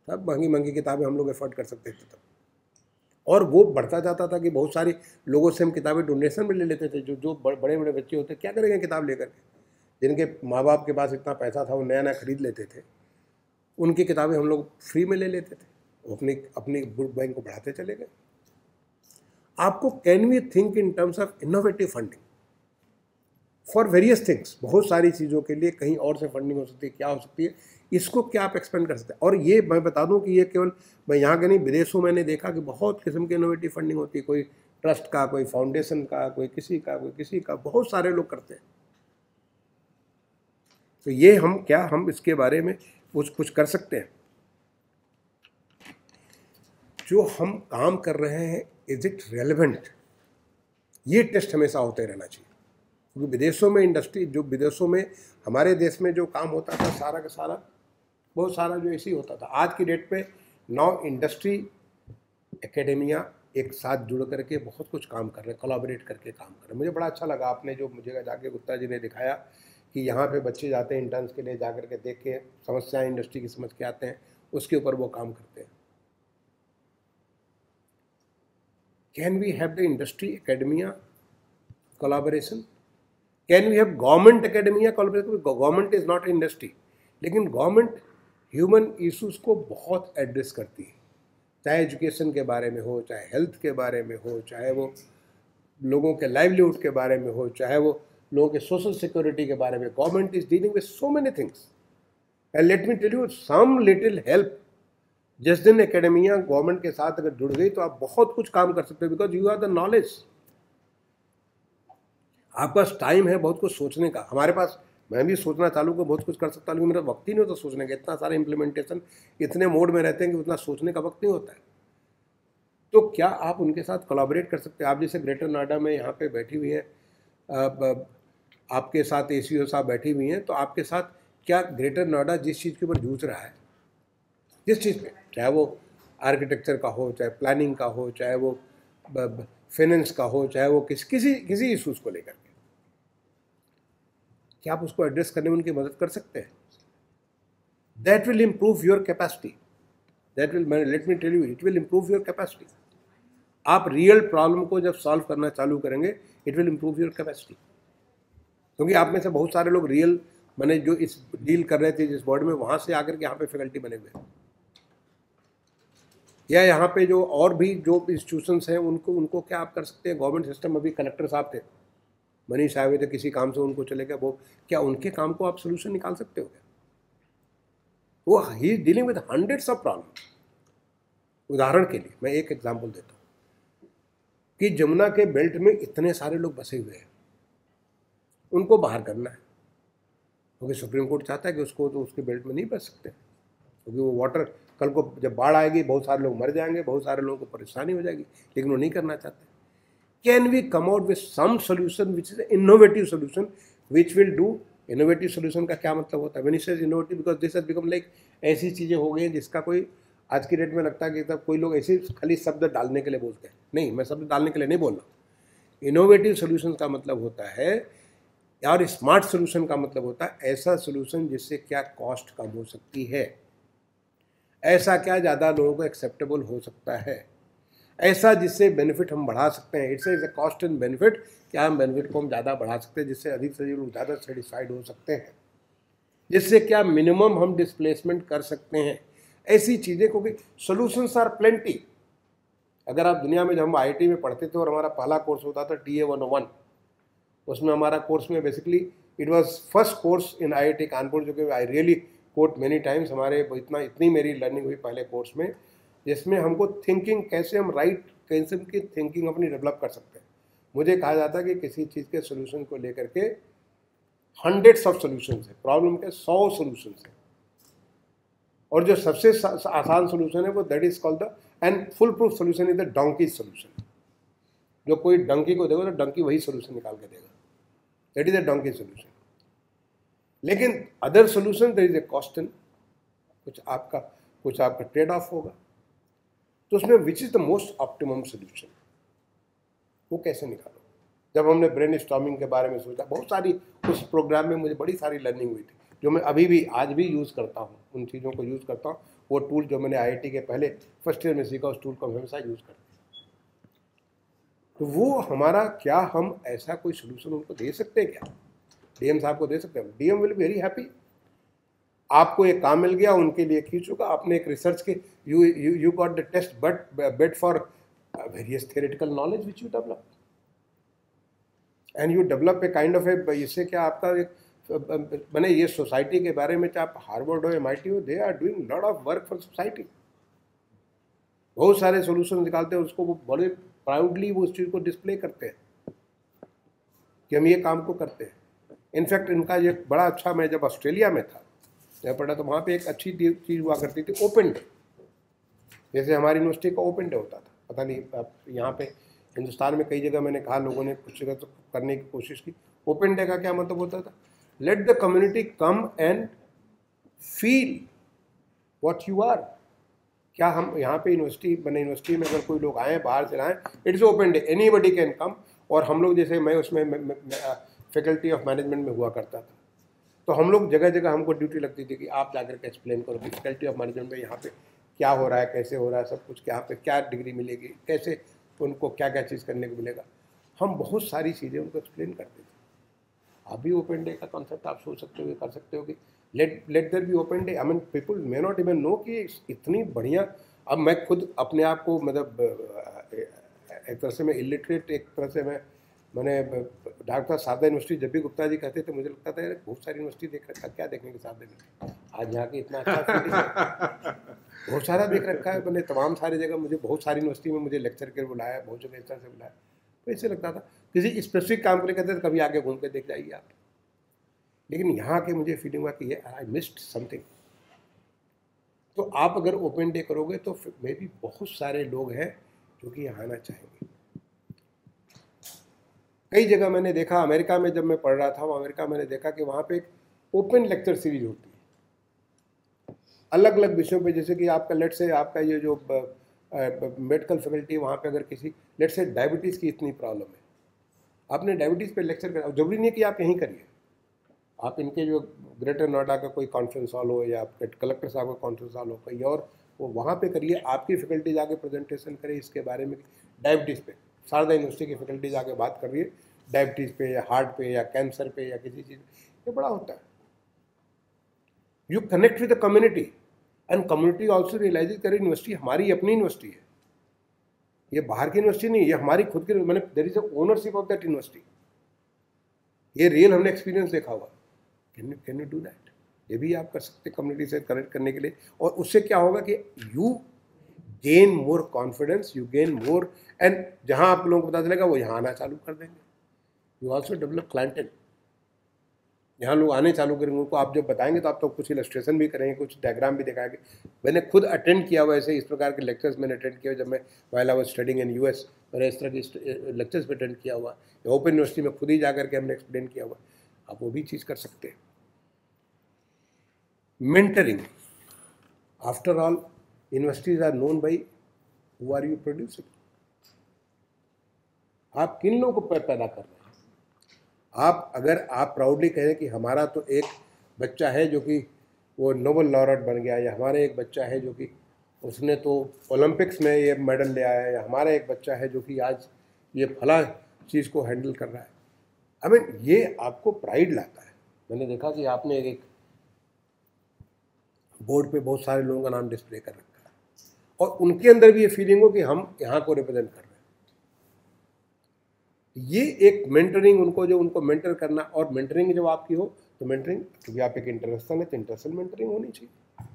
सब महंगी किताबें हम लोग एफोर्ड कर सकते थे तब। और वो बढ़ता जाता था कि बहुत सारे लोगों से हम किताबें डोनेशन में ले लेते थे। जो बड़े बड़े बच्चे होते, क्या करेंगे किताब लेकर के? जिनके माँ बाप के पास इतना पैसा था, वो नया खरीद लेते थे, उनकी किताबें हम लोग फ्री में ले लेते थे। वो अपनी बुक बैंक को बढ़ाते चले गए। आपको can we think in terms of innovative funding? For various things, बहुत सारी चीज़ों के लिए कहीं और से फंडिंग हो सकती है, क्या हो सकती है, इसको क्या आप एक्सपेंड कर सकते हैं। और ये मैं बता दूं कि ये केवल मैं यहाँ के नहीं, विदेशों में मैंने देखा कि बहुत किस्म की इनोवेटिव फंडिंग होती है, कोई ट्रस्ट का, कोई फाउंडेशन का, कोई किसी का, बहुत सारे लोग करते हैं। तो ये हम इसके बारे में कुछ कर सकते हैं। जो हम काम कर रहे हैं, इज इट रेलेवेंट, ये टेस्ट हमेशा होते रहना चाहिए। क्योंकि विदेशों में इंडस्ट्री, जो विदेशों में हमारे देश में जो काम होता था सारा का सारा, बहुत सारा जो ऐसे ही होता था। आज की डेट पे 9 इंडस्ट्री एकेडेमिया एक साथ जुड़ करके बहुत कुछ काम कर रहे हैं, कोलैबोरेट करके काम कर रहे हैं। मुझे बड़ा अच्छा लगा आपने जो मुझे जाके गुप्ता जी ने दिखाया कि यहाँ पे बच्चे जाते हैं इंटर्न्स के लिए, जा करके देख के समस्याएं इंडस्ट्री की समझ के आते हैं, उसके ऊपर वो काम करते हैं। Can we have the industry academia collaboration? Can we have government academia collaboration? Government is not industry, लेकिन गवर्नमेंट ह्यूमन इश्यूज को बहुत एड्रेस करती है, चाहे एजुकेशन के बारे में हो, चाहे हेल्थ के बारे में हो, चाहे वो लोगों के लाइवलीहुड के बारे में हो, चाहे वो लोगों के सोशल सिक्योरिटी के बारे में। Government is dealing with so many things and let me tell you some little help. जिस दिन एकेडेमिया गवर्नमेंट के साथ अगर जुड़ गई तो आप बहुत कुछ काम कर सकते हो, because you are the knowledge. आपके पास टाइम है बहुत कुछ सोचने का। हमारे पास, मैं भी सोचना चालू को बहुत कुछ कर सकता हूँ, लेकिन मेरा वक्त ही नहीं होता सोचने का। इतना सारा इम्प्लीमेंटेशन, इतने मोड में रहते हैं कि उतना सोचने का वक्त नहीं होता है। तो क्या आप उनके साथ कोलैबोरेट कर सकते हैं? आप जैसे ग्रेटर नोएडा में यहाँ पे बैठी हुई हैं, आपके साथ ACO साहब बैठी हुई हैं, तो आपके साथ क्या ग्रेटर नोएडा जिस चीज़ के ऊपर जूझ रहा है, जिस चीज़ पे, चाहे वो आर्किटेक्चर का हो, चाहे प्लानिंग का हो, चाहे वो फाइनेंस का हो, चाहे वो किसी इशूज़ को लेकर के, क्या आप उसको एड्रेस करने में उनकी मदद कर सकते हैं? That will improve your capacity, that will, let me tell you, it will improve your capacity. आप रियल प्रॉब्लम को जब सॉल्व करना चालू करेंगे, it will improve your capacity. क्योंकि आप में से बहुत सारे लोग रियल, मैंने जो इस डील कर रहे थे जिस बोर्ड में, वहाँ से आकर के यहाँ पे फैकल्टी बने हुए, या यहाँ पे जो और भी जो इंस्टीट्यूशंस हैं, उनको क्या आप कर सकते हैं? गवर्नमेंट सिस्टम, अभी कलेक्टर साहब थे, मनीष आए हुए थे किसी काम से, उनको चले गए, वो क्या उनके काम को आप सोल्यूशन निकाल सकते हो क्या? वो he is dealing with hundreds of problem. उदाहरण के लिए मैं एक एग्जांपल देता हूँ कि जमुना के बेल्ट में इतने सारे लोग बसे हुए हैं, उनको बाहर करना है, क्योंकि सुप्रीम कोर्ट चाहता है कि उसको, तो उसके बेल्ट में नहीं बच सकते, क्योंकि वो वाटर, कल को जब बाढ़ आएगी बहुत सारे लोग मर जाएंगे, बहुत सारे लोगों को परेशानी हो जाएगी, लेकिन वो नहीं करना चाहते। Can we come out with some solution which is innovative solution which will do? Innovative solution का क्या मतलब होता है? When it says innovative, because this has become like, ऐसी चीज़ें हो गई हैं जिसका कोई आज की डेट में लगता है कि तब कोई लोग ऐसे खाली शब्द डालने के लिए बोलते हैं। नहीं, मैं शब्द डालने के लिए नहीं बोल रहा। इनोवेटिव सोल्यूशन का मतलब होता है, और स्मार्ट सोल्यूशन का मतलब होता है ऐसा सोल्यूशन जिससे क्या कॉस्ट कम हो सकती है, ऐसा क्या ज़्यादा लोगों को एक्सेप्टेबल हो सकता है, ऐसा जिससे बेनिफिट हम बढ़ा सकते हैं। It's a cost and benefit, क्या हम बेनिफिट को हम ज़्यादा बढ़ा सकते हैं, जिससे अधिक से अधिक लोग ज़्यादा सेटिस्फाइड हो सकते हैं, जिससे क्या मिनिमम हम डिस्प्लेसमेंट कर सकते हैं, ऐसी चीज़ें। क्योंकि सोल्यूशंस आर प्लेंटी। अगर आप दुनिया में, जब हम IIT में पढ़ते थे और हमारा पहला कोर्स होता था TA 101, उसमें हमारा कोर्स में basically it was first course in IIT Kanpur, जो कि I really quote many times. हमारे इतनी मेरी लर्निंग हुई पहले कोर्स में, जिसमें हमको थिंकिंग, कैसे हम राइट किस्म की थिंकिंग अपनी डेवलप कर सकते हैं। मुझे कहा जाता है कि किसी चीज़ के सोल्यूशन को लेकर के हंड्रेड्स ऑफ सोल्यूशन है, प्रॉब्लम के 100 सोल्यूशन है, और जो सबसे आसान सोल्यूशन है वो that is called the, and full proof solution is the donkey solution. जो कोई डंकी को देगा तो डंकी वही सोल्यूशन निकाल के देगा, that is a donkey solution. लेकिन other solution there is a cost, कुछ आपका ट्रेड ऑफ होगा। तो उसमें which is the most optimum solution, वो कैसे निकालो? जब हमने ब्रेन स्टॉर्मिंग के बारे में सोचा, बहुत सारी उस प्रोग्राम में मुझे बड़ी सारी लर्निंग हुई थी, जो मैं अभी भी आज भी यूज़ करता हूँ, उन चीज़ों को यूज़ करता हूँ। वो टूल जो मैंने IIT के पहले फर्स्ट ईयर में सीखा, उस टूल को हमेशा यूज़ करते हैं। तो वो हमारा, क्या हम ऐसा कोई सोल्यूशन उनको दे सकते हैं? क्या DM साहब को दे सकते हैं? DM will be very happy. आपको एक काम मिल गया, उनके लिए खींचूगा, आपने एक रिसर्च के, you got the test bed for various theoretical knowledge which you develop. And you develop a kind of a, इससे क्या आपका एक मैंने ये सोसाइटी के बारे में, चाहे आप हार्वर्ड हो MIT हो, they are doing lot of work for society, बहुत सारे सोल्यूशन निकालते हैं, उसको वो बड़े प्राउडली वो उस चीज़ को डिस्प्ले करते हैं कि हम ये काम को करते हैं। इनफैक्ट इनका ये बड़ा अच्छा, मैं जब ऑस्ट्रेलिया में था मैं पढ़ा तो वहाँ पे एक अच्छी चीज़ हुआ करती थी, ओपन डे। जैसे हमारी यूनिवर्सिटी का ओपन डे होता था, पता नहीं आप यहाँ पे हिंदुस्तान में कई जगह मैंने कहा, लोगों ने कुछ जगह तो करने की कोशिश की। ओपन डे का क्या मतलब होता था? Let the community come and feel what you are. क्या हम यहाँ पे यूनिवर्सिटी में अगर कोई लोग आए, बाहर से आए, it's open day, anybody can come. और हम लोग जैसे मैं उसमें फैकल्टी ऑफ मैनेजमेंट में हुआ करता था, तो हम लोग जगह जगह हमको ड्यूटी लगती थी कि आप जाकर के एक्सप्लेन करो कि फैकल्टी ऑफ मैनेजमेंट में यहाँ पे क्या हो रहा है, कैसे हो रहा है, सब कुछ, यहाँ पे क्या डिग्री मिलेगी, कैसे उनको क्या क्या चीज़ करने को मिलेगा। हम बहुत सारी चीज़ें उनको एक्सप्लेन करते थे। अभी ओपन डे का कॉन्सेप्ट आप सोच सकते हो, कर सकते हो कि let there be open day. I mean people may not even know कि इतनी बढ़िया। अब मैं खुद अपने आप को मतलब एक तरह से मैं इलिटरेट, एक तरह से मैंने डॉक्टर शारदा यूनिवर्सिटी जब भी गुप्ता जी कहते थे मुझे लगता था यार बहुत सारी यूनिवर्सिटी देख रखा, क्या देखने के शारदा यूनिवर्सिटी, आज यहाँ की इतना अच्छा फील्ड है, बहुत सारा देख रखा है मैंने, तमाम सारी जगह मुझे बहुत सारी यूनिवर्सिटी में मुझे लेक्चर के बुलाया, बहुत जगह इस तरह से बुलाया। तो ऐसे लगता था किसी स्पेसिफिक काम के लिए कहते थे कभी आगे घूम के देख जाइए आप। लेकिन यहाँ के मुझे फीलिंग हुआ कि ये आई मिस्ड समथिंग। तो आप अगर ओपन डे करोगे तो मे भी बहुत सारे लोग हैं जो कि यहाँ आना चाहेंगे। कई जगह मैंने देखा, अमेरिका में जब मैं पढ़ रहा था, अमेरिका मैंने देखा कि वहाँ पे एक ओपन लेक्चर सीरीज होती है अलग अलग विषयों पे। जैसे कि आपका लेट से आपका ये जो मेडिकल फैकल्टी है, वहाँ पे अगर किसी लेट से डायबिटीज़ की इतनी प्रॉब्लम है, आपने डायबिटीज़ पे लेक्चर करा, जरूरी नहीं कि आप यहीं करिए, आप इनके जो ग्रेटर नोएडा का कोई कॉन्फ्रेंस हॉल हो या कलेक्टर साहब का कॉन्फ्रेंस हॉल हो कहीं और, वो वहाँ पे करिए, आपकी फैकल्टी जाके प्रेजेंटेशन करे इसके बारे में। डायबिटीज़ पे शारदा यूनिवर्सिटी की फैकल्टी जाके बात कर रही है डायबिटीज़ पे या हार्ट पे या कैंसर पे या किसी चीज़, ये बड़ा होता है। You connect with the community and community also realize करे यूनिवर्सिटी हमारी अपनी यूनिवर्सिटी है, ये बाहर की यूनिवर्सिटी नहीं, ये हमारी खुद की, मैंने there is ownership of that university. ये रियल हमने एक्सपीरियंस देखा हुआ। Can you do that? ये भी आप कर सकते कम्युनिटी से कनेक्ट करने के लिए। और उससे क्या होगा कि you gain more confidence, you gain more, and जहाँ आप लोगों को पता चलेगा वो यहाँ आना चालू कर देंगे। यू ऑल्सो डेवलप क्लाइंटेल, यहाँ लोग आने चालू करेंगे, उनको आप जब बताएंगे तो आप तो कुछ इलस्ट्रेशन भी करेंगे, कुछ डायग्राम भी दिखाएंगे। मैंने खुद अटेंड किया हुआ ऐसे इस प्रकार के लेक्चर्स मैंने अटेंड किया जब मैं while I was studying in US, मैंने इस तरह के लेक्चर्स पे अटेंड किया हुआ। ओपन यूनिवर्सिटी में खुद ही जा करके हमने एक्सप्लेन किया हुआ। आप वो भी चीज़ कर सकते हैं। Mentoring, after all universities are known by who are you producing. आप किन लोगों को पैदा कर रहे हैं? आप अगर आप प्राउडली कहें कि हमारा तो एक बच्चा है जो कि वो नोबेल लॉरेट बन गया, या हमारे एक बच्चा है जो कि उसने तो ओलंपिक्स में ये मेडल ले आया, या हमारा एक बच्चा है जो कि आज ये फला चीज़ को हैंडल कर रहा है, आई मीन ये आपको प्राइड लाता है। मैंने देखा कि आपने एक बोर्ड पे बहुत सारे लोगों का नाम डिस्प्ले कर रखा है और उनके अंदर भी ये फीलिंग हो कि हम यहाँ को रिप्रेजेंट कर रहे हैं। ये एक मेंटरिंग, उनको जो उनको मेंटर करना, और मेंटरिंग जब आपकी हो तो मेंटरिंग, क्योंकि आप एक इंटरनेशनल है तो इंटरनेशनल मेंटरिंग होनी चाहिए।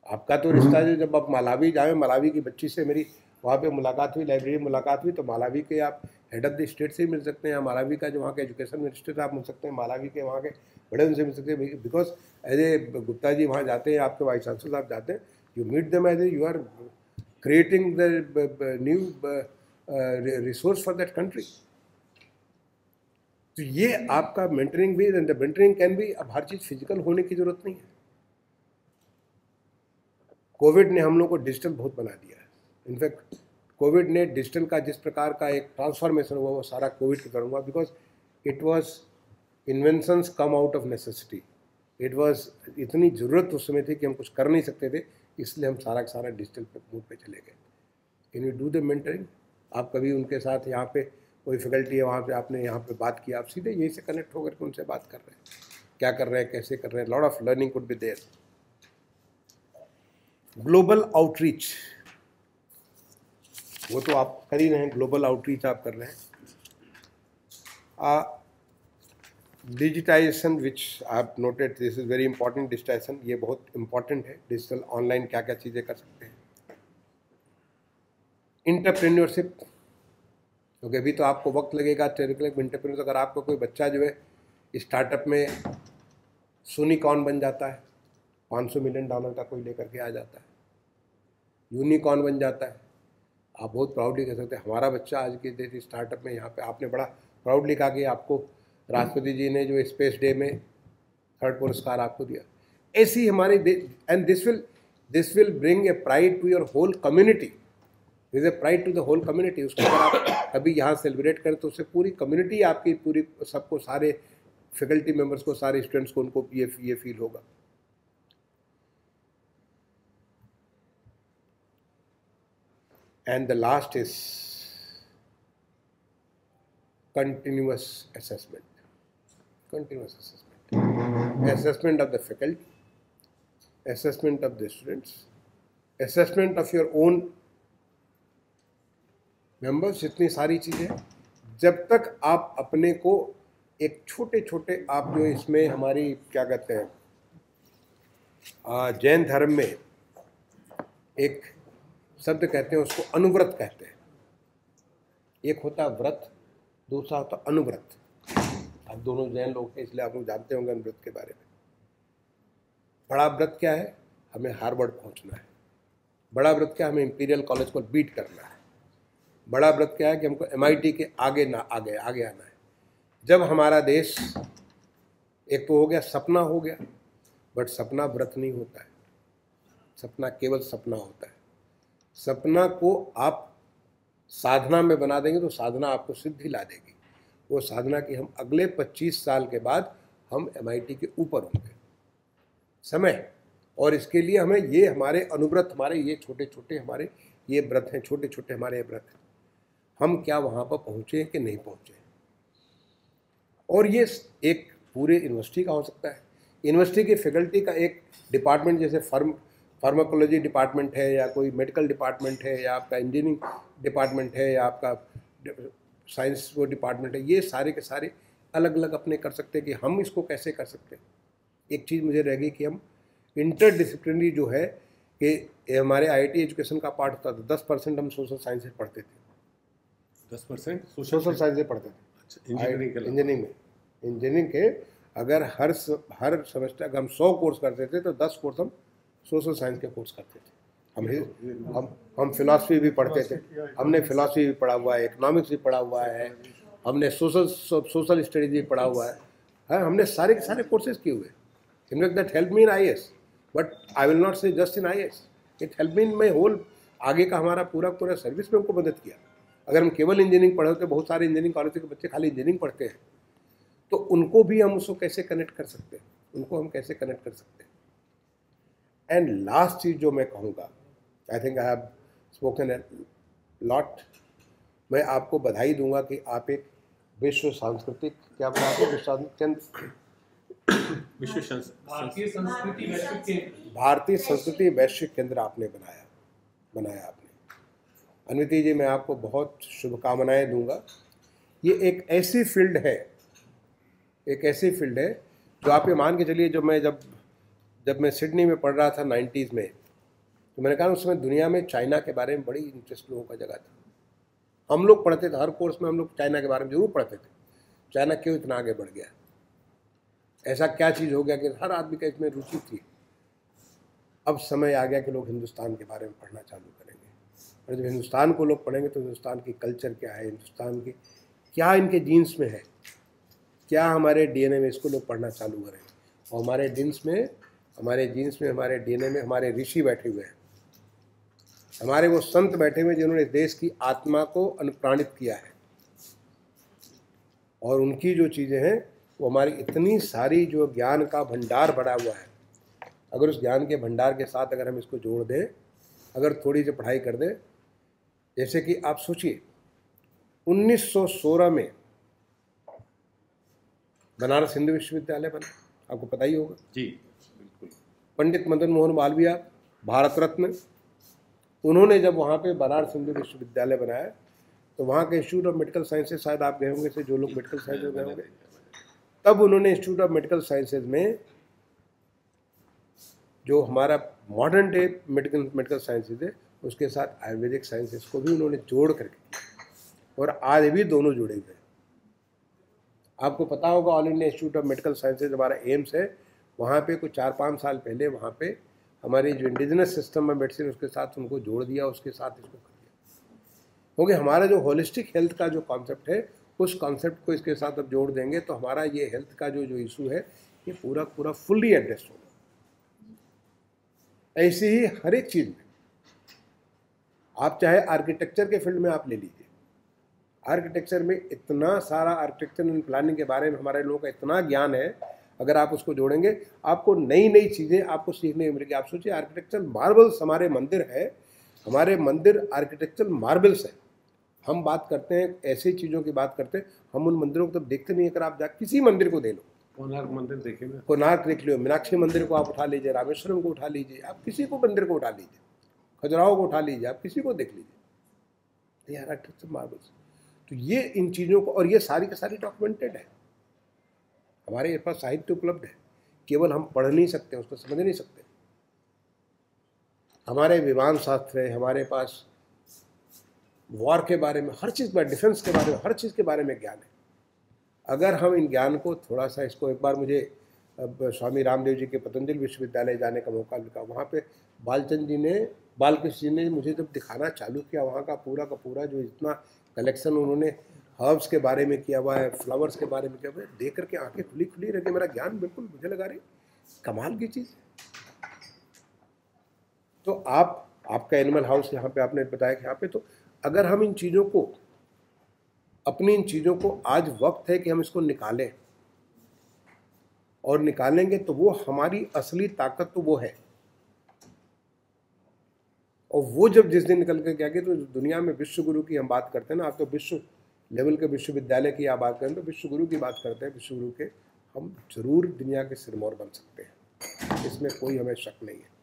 आपका तो रिश्ता जो, जब आप मालावी जाए, मालावी की बच्ची से मेरी वहाँ पे मुलाकात हुई, लाइब्रेरी मुलाकात हुई, तो मालावी के आप हेड ऑफ द स्टेट से मिल सकते हैं, मालावी का जो वहाँ का एजुकेशन मिनिस्टर आप मिल सकते हैं, मालावी के वहाँ के बड़े उनसे मिल सकते हैं। Because as a Gupta ji वहाँ जाते हैं, आपके वाइस चांसलर साहब जाते हैं, you meet them as a you are creating the new resource for that country. तो ये आपका मेंटरिंग भी, एंड द मेंटरिंग कैन भी, अब हर चीज़ फिजिकल होने की जरूरत नहीं है। कोविड ने हम लोग को डिजिटल बहुत बना दिया है। इनफैक्ट कोविड ने डिजिटल का जिस प्रकार का एक ट्रांसफॉर्मेशन हुआ वो सारा कोविड के कारण हुआ, because it was inventions come out of necessity. It was, इतनी ज़रूरत उस समय थी कि हम कुछ कर नहीं सकते थे, इसलिए हम सारा का सारा डिजिटल मोड पे चले गए। Can you do the mentoring? आप कभी उनके साथ, यहाँ पे कोई फैकल्टी है वहाँ पे आपने यहाँ पे बात की, आप सीधे यहीं से कनेक्ट होकर के उनसे बात कर रहे हैं, क्या कर रहे हैं, कैसे कर रहे हैं। Lot of learning could be there. Global outreach, वो तो आप कर ही रहे हैं, ग्लोबल आउटरीच आप कर रहे हैं। Digitization which I have noted, this is very important. Digitization ये बहुत इंपॉर्टेंट है। डिजिटल ऑनलाइन क्या क्या चीज़ें कर सकते हैं। इंटरप्रेन्योरशिप, क्योंकि अभी तो आपको वक्त लगेगा इंटरप्रेन्योर। अगर आपका कोई बच्चा जो है स्टार्टअप में यूनिकॉर्न बन जाता है, $500 मिलियन का कोई लेकर के आ जाता है, यूनिकॉर्न बन जाता है, आप बहुत प्राउडली कह सकते हैं हमारा बच्चा आज की डेट स्टार्टअप में यहाँ पे। आपने बड़ा प्राउडली कहा कि आपको राष्ट्रपति जी ने जो स्पेस डे में 3rd पुरस्कार आपको दिया। ऐसी हमारी, and this will bring a pride to your whole community. This a pride to the whole community. उसको अगर आप कभी यहाँ सेलिब्रेट करें तो उससे पूरी कम्युनिटी आपकी, पूरी सबको, सारे फैकल्टी मेंबर्स को, सारे स्टूडेंट्स को, उनको ये फील होगा। And the last is continuous assessment. Continuous assessment. Assessment of the faculty, assessment of the students, assessment of your own members। इतनी सारी चीज़ें, जब तक आप अपने को एक छोटे छोटे, आप जो इसमें हमारी क्या कहते हैं, जैन धर्म में एक शब्द कहते हैं, उसको अनुव्रत कहते हैं। एक होता है व्रत, दूसरा होता अनुव्रत। आप दोनों जैन लोग हैं इसलिए आप लोग जानते होंगे अनुव्रत के बारे में। बड़ा व्रत क्या है? हमें हार्वर्ड पहुंचना है। बड़ा व्रत क्या है? हमें इंपीरियल कॉलेज को बीट करना है। बड़ा व्रत क्या है? कि हमको MIT के आगे आना है। जब हमारा देश, एक तो हो गया सपना, हो गया, बट सपना व्रत नहीं होता है। सपना केवल सपना होता है। सपना को आप साधना में बना देंगे तो साधना आपको सिद्धि ला देगी। वो साधना की हम अगले 25 साल के बाद हम MIT के ऊपर होंगे समय। और इसके लिए हमें ये हमारे अनुव्रत, हमारे ये छोटे छोटे हमारे ये व्रत हैं, छोटे छोटे हमारे व्रत हैं, हम क्या वहाँ पर पहुँचे कि नहीं पहुँचे। और ये एक पूरे यूनिवर्सिटी का हो सकता है। यूनिवर्सिटी की फैकल्टी का एक डिपार्टमेंट, जैसे फार्माकोलॉजी डिपार्टमेंट है, या कोई मेडिकल डिपार्टमेंट है, या आपका इंजीनियरिंग डिपार्टमेंट है, या आपका साइंस वो डिपार्टमेंट है, ये सारे के सारे अलग अलग अपने कर सकते हैं। कि हम इसको कैसे कर सकते हैं। एक चीज़ मुझे रह गई कि हम इंटरडिसिप्लिनरी जो है, कि हमारे IIT एजुकेशन का पार्ट होता था। 10% हम सोशल साइंस से पढ़ते थे। 10% सोशल साइंस से पढ़ते थे। इंजीनियरिंग के अगर हर सेमेस्टर अगर हम 100 कोर्स करते थे तो 10 कोर्स हम सोशल साइंस के कोर्स करते थे। हम फिलॉसफी भी पढ़ते थे। हमने फिलॉसफी भी पढ़ा हुआ है, इकोनॉमिक्स भी पढ़ा हुआ है, हमने सोशल स्टडीज भी पढ़ा हुआ है। हमने सारे के सारे कोर्सेज किए हुए। In fact, that helped me in IAS, but I will not say just in IAS. It helped me in my whole, आगे का हमारा पूरा सर्विस में हमको मदद किया। अगर हम केवल इंजीनियरिंग पढ़े होते, बहुत सारे इंजीनियरिंग कॉलेज के बच्चे खाली इंजीनियरिंग पढ़ते हैं, तो उनको भी हम उसको कैसे कनेक्ट कर सकते हैं, उनको हम कैसे कनेक्ट कर सकते हैं। एंड लास्ट चीज़ जो मैं कहूँगा, I think I have spoken a lot. मैं आपको बधाई दूंगा कि आप एक विश्व सांस्कृतिक, क्या बोला आपने, भारतीय संस्कृति वैश्विक केंद्र आपने बनाया आपने। अनुति जी, मैं आपको बहुत शुभकामनाएं दूंगा। ये एक ऐसी फील्ड है जो आप ये मान के चलिए, जब मैं सिडनी में पढ़ रहा था 90s में, तो मैंने कहा उस समय दुनिया में चाइना के बारे में बड़ी इंटरेस्ट लोगों का जगह था। हम लोग पढ़ते थे, हर कोर्स में हम लोग चाइना के बारे में जरूर पढ़ते थे। चाइना क्यों इतना आगे बढ़ गया, ऐसा क्या चीज़ हो गया कि हर आदमी का इसमें रुचि थी। अब समय आ गया कि लोग हिंदुस्तान के बारे में पढ़ना चालू करेंगे। और जब हिंदुस्तान को लोग पढ़ेंगे तो हिंदुस्तान की कल्चर क्या है, हिंदुस्तान की क्या इनके जीन्स में है, क्या हमारे DNA में, इसको लोग पढ़ना चालू करेंगे। और हमारे जीन्स में, हमारे DNA में हमारे ऋषि बैठे हुए हैं, हमारे वो संत बैठे हुए जिन्होंने देश की आत्मा को अनुप्राणित किया है। और उनकी जो चीज़ें हैं वो हमारी इतनी सारी जो ज्ञान का भंडार भरा हुआ है, अगर उस ज्ञान के भंडार के साथ अगर हम इसको जोड़ दें, अगर थोड़ी सी पढ़ाई कर दें, जैसे कि आप सोचिए 1916 में बनारस हिंदू विश्वविद्यालय बना, आपको पता ही होगा जी, बिल्कुल। पंडित मदन मोहन मालवीय, भारत रत्न, उन्होंने जब वहाँ पे बनारस हिंदू विश्वविद्यालय बनाया तो वहाँ के इंस्टीट्यूट ऑफ मेडिकल साइंसेज, शायद आप गए होंगे, से जो लोग मेडिकल साइंसेज गए होंगे, तब उन्होंने इंस्टीट्यूट ऑफ मेडिकल साइंसेज में जो हमारा मॉडर्न डे मेडिकल साइंसेज है उसके साथ आयुर्वेदिक साइंसेज को भी उन्होंने जोड़ करके किया, और आज भी दोनों जुड़े हुए हैं। आपको पता होगा all India institute of medical sciences हमारा एम्स है, वहाँ पे कुछ 4-5 साल पहले वहाँ पे हमारी जो इंडिजिनस सिस्टम है मेडिसिन उसके साथ उनको जोड़ दिया, उसके साथ इसको कर दिया, क्योंकि हमारा जो होलिस्टिक हेल्थ का जो कॉन्सेप्ट है उस कॉन्सेप्ट को इसके साथ अब जोड़ देंगे तो हमारा ये हेल्थ का जो इशू है ये पूरा पूरा फुल्ली एड्रेस होगा। ऐसे ही हर एक चीज़ में, आप चाहे आर्किटेक्चर के फील्ड में आप ले लीजिए, आर्किटेक्चर में इतना सारा आर्किटेक्चर एंड प्लानिंग के बारे में हमारे लोगों का इतना ज्ञान है, अगर आप उसको जोड़ेंगे आपको नई नई चीज़ें आपको सीखने को मिलेगी। आप सोचिए आर्किटेक्चर मार्बल्स हमारे मंदिर है, हमारे मंदिर आर्किटेक्चर मार्बल्स है। हम बात करते हैं ऐसी चीज़ों की बात करते हैं, हम उन मंदिरों को तो देखते नहीं। अगर आप जा किसी मंदिर को दे लो, कोणार्क मंदिर देखेंगे, कोणार्क देख लो, मीनाक्षी मंदिर को आप उठा लीजिए, रामेश्वरम को उठा लीजिए, आप किसी को मंदिर को उठा लीजिए, खजुराहो को उठा लीजिए, आप किसी को देख लीजिए, यार आर्किटेक्चर मार्बल्स। तो ये इन चीज़ों को, और ये सारी की सारी डॉक्यूमेंटेड है, हमारे पास साहित्य उपलब्ध है, केवल हम पढ़ नहीं सकते, उसको समझ नहीं सकते। हमारे विमान शास्त्र है, हमारे पास वॉर के बारे में हर चीज़ में, डिफेंस के बारे में हर चीज़ के बारे में ज्ञान है। अगर हम इन ज्ञान को थोड़ा सा, इसको एक बार मुझे अब स्वामी रामदेव जी के पतंजलि विश्वविद्यालय जाने का मौका मिला, वहाँ पे बालकृष्ण जी ने मुझे जब दिखाना चालू किया, वहाँ का पूरा जो इतना कलेक्शन उन्होंने हर्ब्स के बारे में किया हुआ है, फ्लावर्स के बारे में किया हुआ है, देख करके आंखें खुली रह गई। मेरा ज्ञान बिल्कुल, मुझे लगा रही कमाल की चीज़। तो आपका एनिमल हाउस यहाँ पे आपने बताया कि यहाँ पे, तो अगर हम इन चीज़ों को, अपनी इन चीज़ों को, आज वक्त है कि हम इसको निकालें, और निकालेंगे तो वो हमारी असली ताकत तो वो है। और वो जब जिस दिन निकल के क्या कि, तो दुनिया में विश्व गुरु की हम बात करते हैं ना, आप तो विश्व लेवल के विश्वविद्यालय की आप बात करें तो विश्व गुरु की बात करते हैं, विश्व गुरु के हम जरूर दुनिया के सिरमौर बन सकते हैं, इसमें कोई हमें शक नहीं है।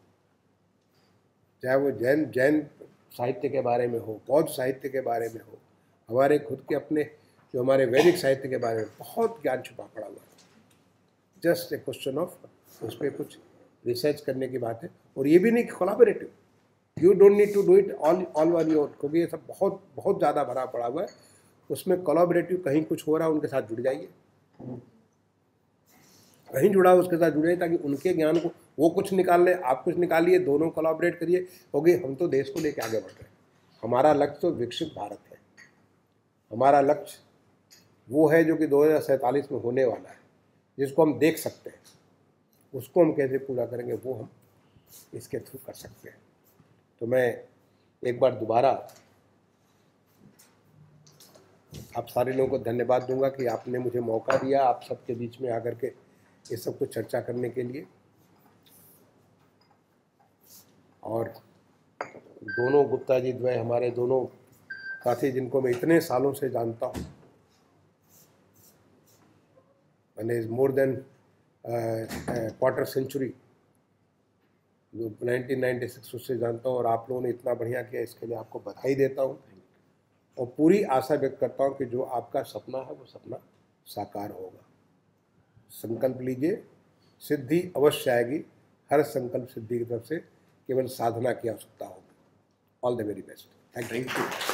चाहे वो जैन साहित्य के बारे में हो, बौद्ध साहित्य के बारे में हो, हमारे खुद के अपने जो हमारे वैदिक साहित्य के बारे में बहुत ज्ञान छुपा पड़ा हुआ है। जस्ट ए क्वेश्चन ऑफ उस पर कुछ रिसर्च करने की बात है। और ये भी नहीं collaborative, you don't need to do it all on your, क्योंकि ये सब बहुत बहुत ज़्यादा भरा पड़ा हुआ है। उसमें कोलैबोरेटिव, कहीं कुछ हो रहा है उनके साथ जुड़ जाइए, कहीं जुड़ा हो उसके साथ जुड़े, ताकि उनके ज्ञान को वो कुछ निकाल ले, आप कुछ निकालिए, दोनों कोलैबोरेट करिए, क्योंकि हम तो देश को लेकर आगे बढ़ रहे हैं। हमारा लक्ष्य तो विकसित भारत है, हमारा लक्ष्य वो है जो कि 2047 में होने वाला है, जिसको हम देख सकते हैं। उसको हम कैसे पूरा करेंगे वो हम इसके थ्रू कर सकते हैं। तो मैं एक बार दोबारा आप सारे लोगों को धन्यवाद दूंगा कि आपने मुझे मौका दिया आप सबके बीच में आकर के ये सब कुछ चर्चा करने के लिए। और दोनों गुप्ता जी द्वय हमारे दोनों साथी जिनको मैं इतने सालों से जानता हूँ, मैंने मोर देन क्वार्टर सेंचुरी, जो 1996 उससे जानता हूँ, और आप लोगों ने इतना बढ़िया किया, इसके लिए आपको बधाई देता हूँ। और पूरी आशा व्यक्त करता हूँ कि जो आपका सपना है वो सपना साकार होगा। संकल्प लीजिए, सिद्धि अवश्य आएगी। हर संकल्प सिद्धि की तरफ से केवल साधना की आवश्यकता होगी। All the very best. Thank you.